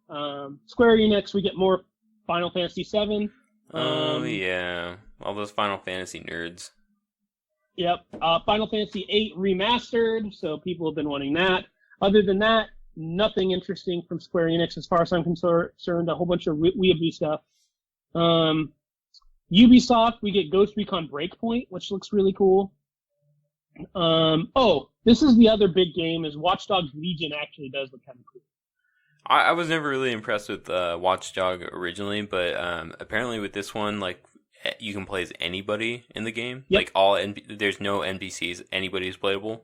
Speaker 3: Square Enix, we get more Final Fantasy VII.
Speaker 2: Oh yeah, all those Final Fantasy nerds.
Speaker 3: Yep. Final Fantasy VIII remastered, so people have been wanting that. Other than that, nothing interesting from Square Enix as far as I'm concerned. A whole bunch of weeaboo stuff. Ubisoft, we get Ghost Recon Breakpoint, which looks really cool. This is the other big game, is Watch Dogs Legion actually does look kind of cool.
Speaker 2: I was never really impressed with Watch Dog originally, but apparently with this one, like, you can play as anybody in the game.
Speaker 3: Yep.
Speaker 2: Like, there's no NPCs, anybody's playable.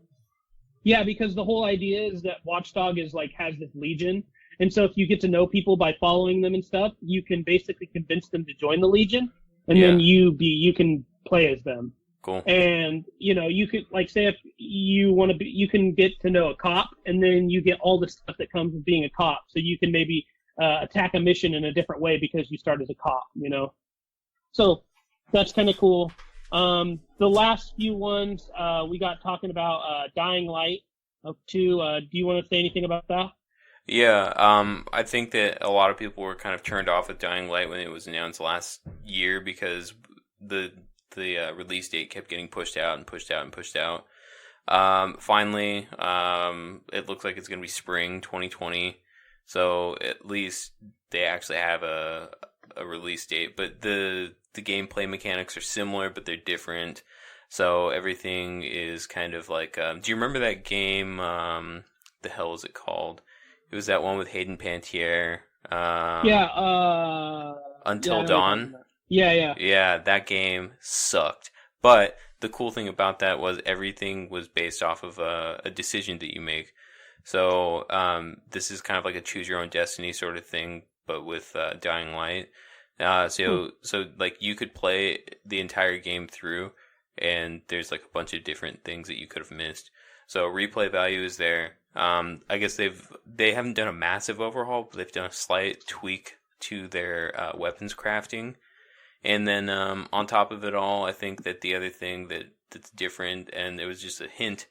Speaker 3: Yeah, because the whole idea is that Watchdog has this legion, and so if you get to know people by following them and stuff, you can basically convince them to join the legion, and then you can play as them.
Speaker 2: Cool.
Speaker 3: And you could say if you want to be, you can get to know a cop, and then you get all the stuff that comes with being a cop. So you can maybe attack a mission in a different way because you start as a cop. So that's kind of cool. The last few ones we got talking about Dying Light up to. Do you want to say anything about that?
Speaker 2: Yeah, I think that a lot of people were kind of turned off with Dying Light when it was announced last year because the release date kept getting pushed out and pushed out and pushed out. Finally, it looks like it's going to be spring 2020, so at least they actually have a release date. But the gameplay mechanics are similar, but they're different. So everything is kind of like. Do you remember that game? The hell is it called? It was that one with Hayden Panettiere. Until Dawn. Yeah, that game sucked. But the cool thing about that was everything was based off of a decision that you make. So this is kind of like a choose your own destiny sort of thing, but with Dying Light. So like you could play the entire game through, and there's like a bunch of different things that you could have missed. So replay value is there. I guess they haven't done a massive overhaul, but they've done a slight tweak to their weapons crafting. And then on top of it all, I think that the other thing that's different, and it was just a hint,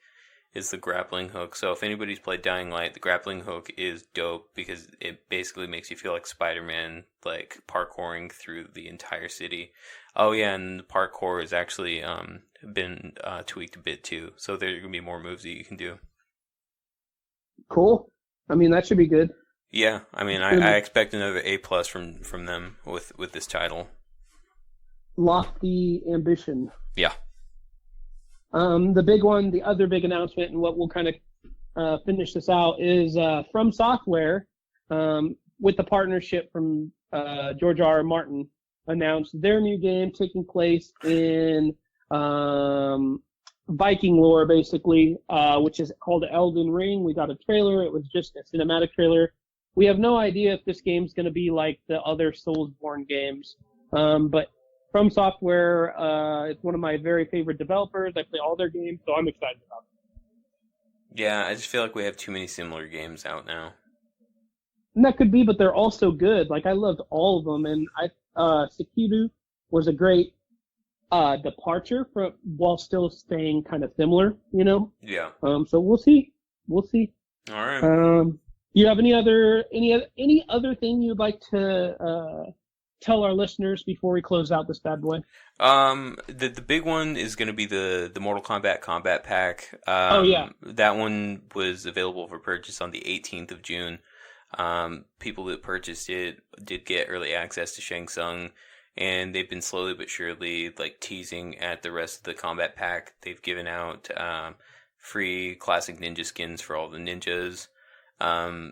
Speaker 2: is the grappling hook. So if anybody's played Dying Light, the grappling hook is dope because it basically makes you feel like Spider-Man, like parkouring through the entire city. Oh yeah, and the parkour has actually been tweaked a bit too. So there are going to be more moves that you can do.
Speaker 3: Cool. I mean, that should be good.
Speaker 2: Yeah, I mean, I expect another A+ from them with this title.
Speaker 3: Lofty ambition.
Speaker 2: Yeah.
Speaker 3: The other big announcement, and what we'll kind of finish this out, is From Software, with the partnership from George R. Martin, announced their new game taking place in Viking lore, basically, which is called Elden Ring. We got a trailer. It was just a cinematic trailer. We have no idea if this game's going to be like the other Soulsborne games, but From Software, it's one of my very favorite developers. I play all their games, so I'm excited about it.
Speaker 2: Yeah, I just feel like we have too many similar games out now.
Speaker 3: And that could be, but they're all so good. Like, I loved all of them, and Sekiro was a great departure while still staying kind of similar, you know?
Speaker 2: Yeah.
Speaker 3: So we'll see. All
Speaker 2: right.
Speaker 3: You have any other thing you'd like to tell our listeners before we close out this bad boy?
Speaker 2: The big one is going to be the Mortal Kombat Combat Pack. That one was available for purchase on the 18th of June. People that purchased it did get early access to Shang Tsung, and they've been slowly but surely like teasing at the rest of the Combat Pack. They've given out free classic ninja skins for all the ninjas.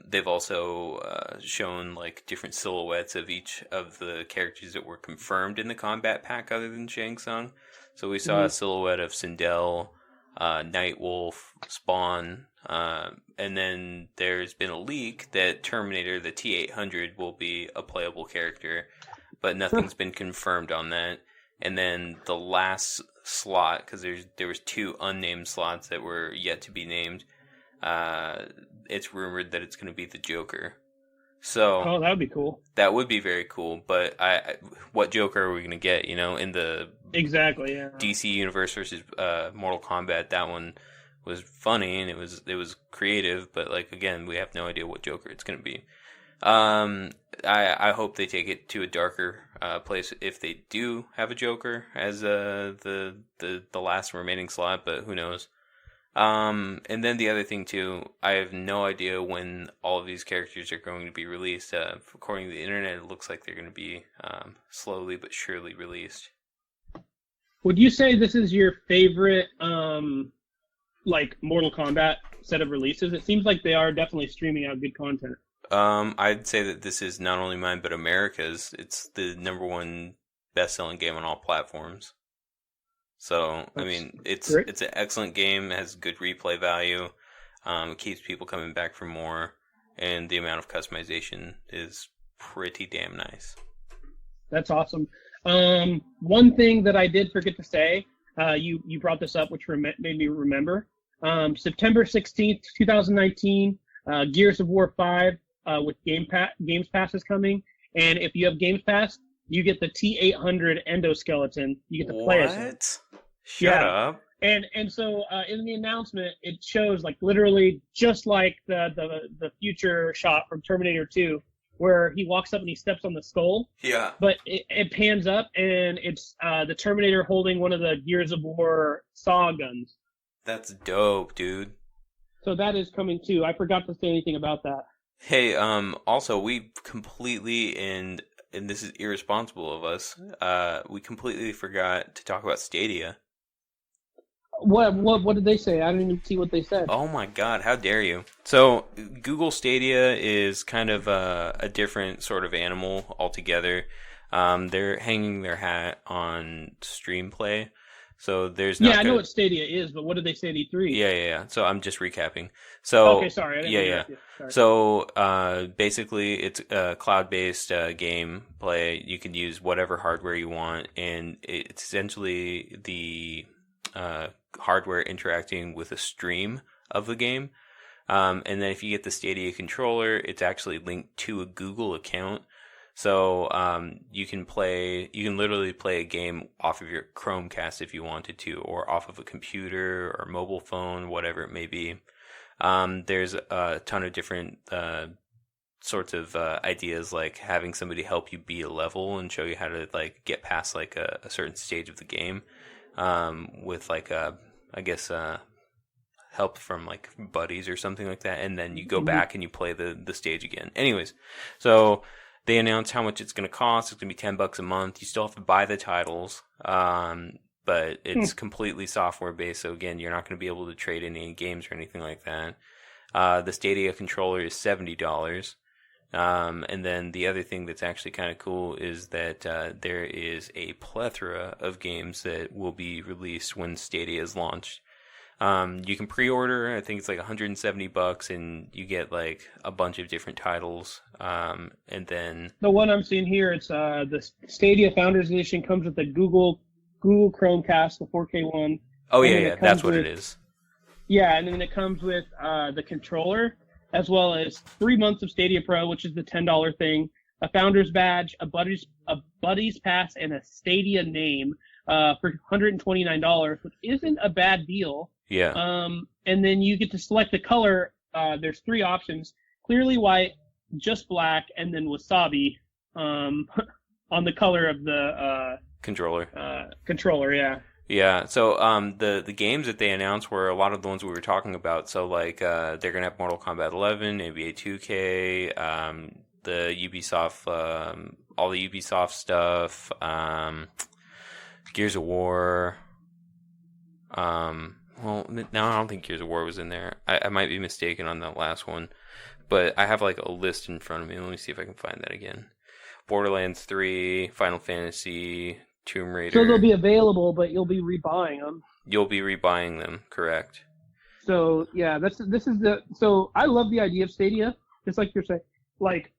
Speaker 2: They've also shown like different silhouettes of each of the characters that were confirmed in the Combat Pack other than Shang Tsung. So we saw a silhouette of Sindel, Nightwolf, Spawn, and then there's been a leak that Terminator, the T-800, will be a playable character, but nothing's been confirmed on that. And then the last slot, because there was 2 unnamed slots that were yet to be named, it's rumored that it's going to be the Joker. So,
Speaker 3: that would be cool.
Speaker 2: That would be very cool, but what Joker are we going to get, you know, in the
Speaker 3: exactly, yeah. DC
Speaker 2: Universe versus Mortal Kombat? That one was funny and it was creative, but like again, we have no idea what Joker it's going to be. I hope they take it to a darker place if they do have a Joker as the last remaining slot, but who knows? And then the other thing too, I have no idea when all of these characters are going to be released. According to the internet, it looks like they're going to be slowly but surely released.
Speaker 3: Would you say this is your favorite, like Mortal Kombat set of releases? It seems like they are definitely streaming out good content.
Speaker 2: I'd say that this is not only mine but America's. It's the #1 best-selling game on all platforms. So, I mean, it's an excellent game. It has good replay value. It keeps people coming back for more. And the amount of customization is pretty damn nice.
Speaker 3: That's awesome. One thing that I did forget to say, you brought this up, which made me remember. September 16th, 2019, Gears of War 5 with Games Pass is coming. And if you have Games Pass, you get the T-800 endoskeleton. You get to play as him.
Speaker 2: Shut up.
Speaker 3: And so in the announcement, it shows like literally just like the future shot from Terminator 2, where he walks up and he steps on the skull.
Speaker 2: Yeah.
Speaker 3: But it pans up and it's the Terminator holding one of the Gears of War saw guns.
Speaker 2: That's dope, dude.
Speaker 3: So that is coming too. I forgot to say anything about that.
Speaker 2: Hey, also we completely and this is irresponsible of us. We completely forgot to talk about Stadia.
Speaker 3: What did they say? I didn't even see what they said.
Speaker 2: Oh my god, how dare you. So, Google Stadia is kind of a different sort of animal altogether. They're hanging their hat on Streamplay. So there's not
Speaker 3: I know what Stadia is, but what did they say at E3?
Speaker 2: Yeah. So I'm just recapping. So
Speaker 3: okay, sorry. I didn't Sorry.
Speaker 2: So basically, it's a cloud-based game play. You can use whatever hardware you want, and it's essentially the hardware interacting with a stream of the game. And then if you get the Stadia controller, it's actually linked to a Google account. So you can literally play a game off of your Chromecast if you wanted to, or off of a computer or mobile phone, whatever it may be. There's a ton of different sorts of ideas, like having somebody help you beat a level and show you how to like get past like a certain stage of the game, with like help from like buddies or something like that, and then you go back and you play the stage again. Anyways, so they announced how much it's going to cost. It's going to be $10 a month. You still have to buy the titles, but it's completely software based. So again, you're not going to be able to trade in any games or anything like that. The Stadia controller is $70. And then the other thing that's actually kind of cool is that there is a plethora of games that will be released when Stadia is launched. You can pre-order. I think it's like $170, and you get like a bunch of different titles. And then
Speaker 3: the one I'm seeing here, it's the Stadia Founders Edition comes with the Google Chromecast, the 4K one.
Speaker 2: Oh yeah, that's what it is.
Speaker 3: Yeah, and then it comes with the controller, as well as 3 months of Stadia Pro, which is the $10 thing, a Founders Badge, a Buddies Pass, and a Stadia name for $129, which isn't a bad deal.
Speaker 2: Yeah.
Speaker 3: And then you get to select the color. There's 3 options: clearly white, just black, and then wasabi on the color of the
Speaker 2: controller.
Speaker 3: Controller, yeah.
Speaker 2: Yeah, so the games that they announced were a lot of the ones we were talking about. So like they're gonna have Mortal Kombat 11, NBA 2K, the Ubisoft, all the Ubisoft stuff, Gears of War. Well, no, I don't think Gears of War was in there. I might be mistaken on that last one, but I have like a list in front of me. Let me see if I can find that again. Borderlands 3, Final Fantasy, Tomb Raider.
Speaker 3: So they'll be available, but you'll be rebuying them.
Speaker 2: You'll be rebuying them, correct?
Speaker 3: So yeah, so I love the idea of Stadia, just like you're saying, like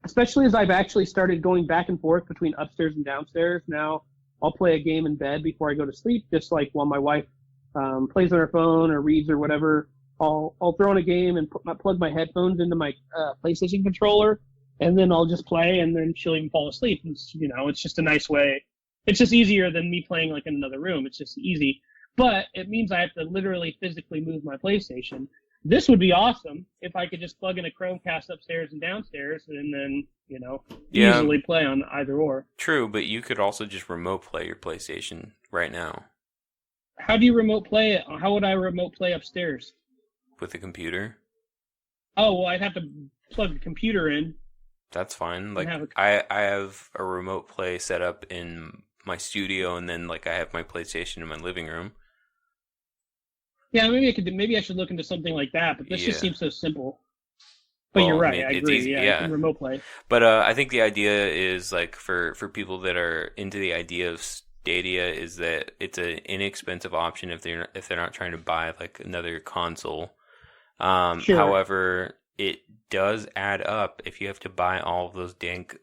Speaker 3: especially as I've actually started going back and forth between upstairs and downstairs. Now I'll play a game in bed before I go to sleep, just like while my wife plays on her phone or reads or whatever. I'll throw on a game and plug my headphones into my PlayStation controller, and then I'll just play, and then she'll even fall asleep. It's just a nice way. It's just easier than me playing like in another room. It's just easy. But it means I have to literally physically move my PlayStation. This would be awesome if I could just plug in a Chromecast upstairs and downstairs and then, easily play on either or.
Speaker 2: True, but you could also just remote play your PlayStation right now.
Speaker 3: How do you remote play it? How would I remote play upstairs?
Speaker 2: With a computer.
Speaker 3: Oh, well, I'd have to plug the computer in.
Speaker 2: That's fine. Like I have a remote play set up in my studio, and then like I have my PlayStation in my living room.
Speaker 3: Yeah, maybe I should look into something like that, but this just seems so simple. But you're right, I agree. Easy, yeah. You can remote play.
Speaker 2: But I think the idea is like for people that are into the idea of Stadia is that it's an inexpensive option if they're not trying to buy like another console.
Speaker 3: Sure.
Speaker 2: However, it does add up if you have to buy all of those dank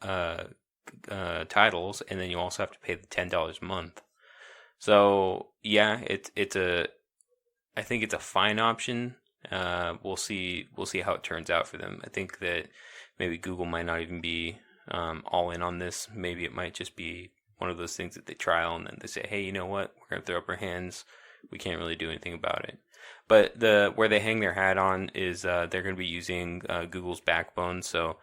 Speaker 2: titles, and then you also have to pay the $10 a month. So yeah, I think it's a fine option. We'll see how it turns out for them. I think that maybe Google might not even be all in on this. Maybe it might just be one of those things that they trial and then they say, hey, you know what? We're going to throw up our hands. We can't really do anything about it. But where they hang their hat on is they're going to be using Google's backbone. So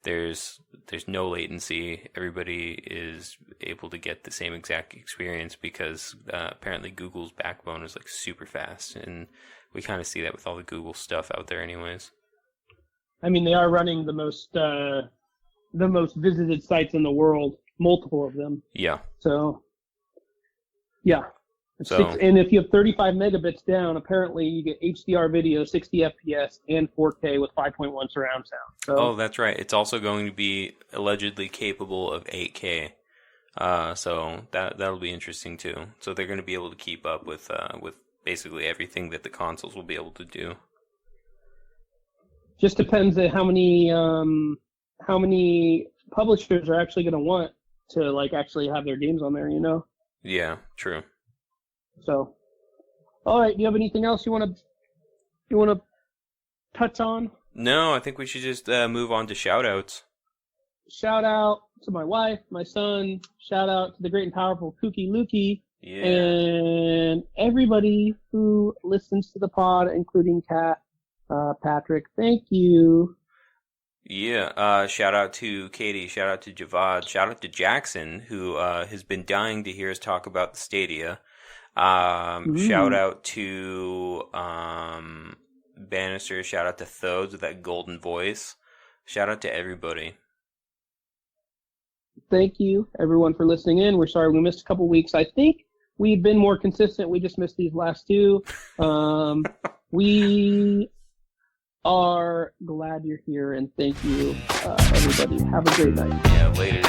Speaker 2: there's no latency. Everybody is able to get the same exact experience because apparently Google's backbone is like super fast, and we kind of see that with all the Google stuff out there, anyways.
Speaker 3: I mean, they are running the most visited sites in the world, multiple of them.
Speaker 2: Yeah.
Speaker 3: So, yeah. And if you have 35 megabits down, apparently you get HDR video, 60 FPS, and 4K with 5.1 surround sound. So,
Speaker 2: that's right. It's also going to be allegedly capable of 8K. So that'll be interesting too. So they're going to be able to keep up with basically everything that the consoles will be able to do.
Speaker 3: Just depends on how many publishers are actually going to want to like actually have their games on there.
Speaker 2: Yeah, true.
Speaker 3: So, all right. Do you have anything else you want to touch on?
Speaker 2: No, I think we should just move on to shout-outs.
Speaker 3: Shout out to my wife, my son. Shout out to the great and powerful Kooky Lukey.
Speaker 2: Yeah.
Speaker 3: And everybody who listens to the pod, including Kat, Patrick. Thank you.
Speaker 2: Yeah, shout out to Katie, shout out to Javad, shout out to Jackson, who has been dying to hear us talk about the Stadia. Shout out to Bannister. Shout out to Thodes with that golden voice. Shout out to everybody.
Speaker 3: Thank you, everyone, for listening in. We're sorry we missed a couple weeks. I think we've been more consistent. We just missed these last two. We are glad you're here, and thank you, everybody. Have a great night.
Speaker 2: Yeah, later.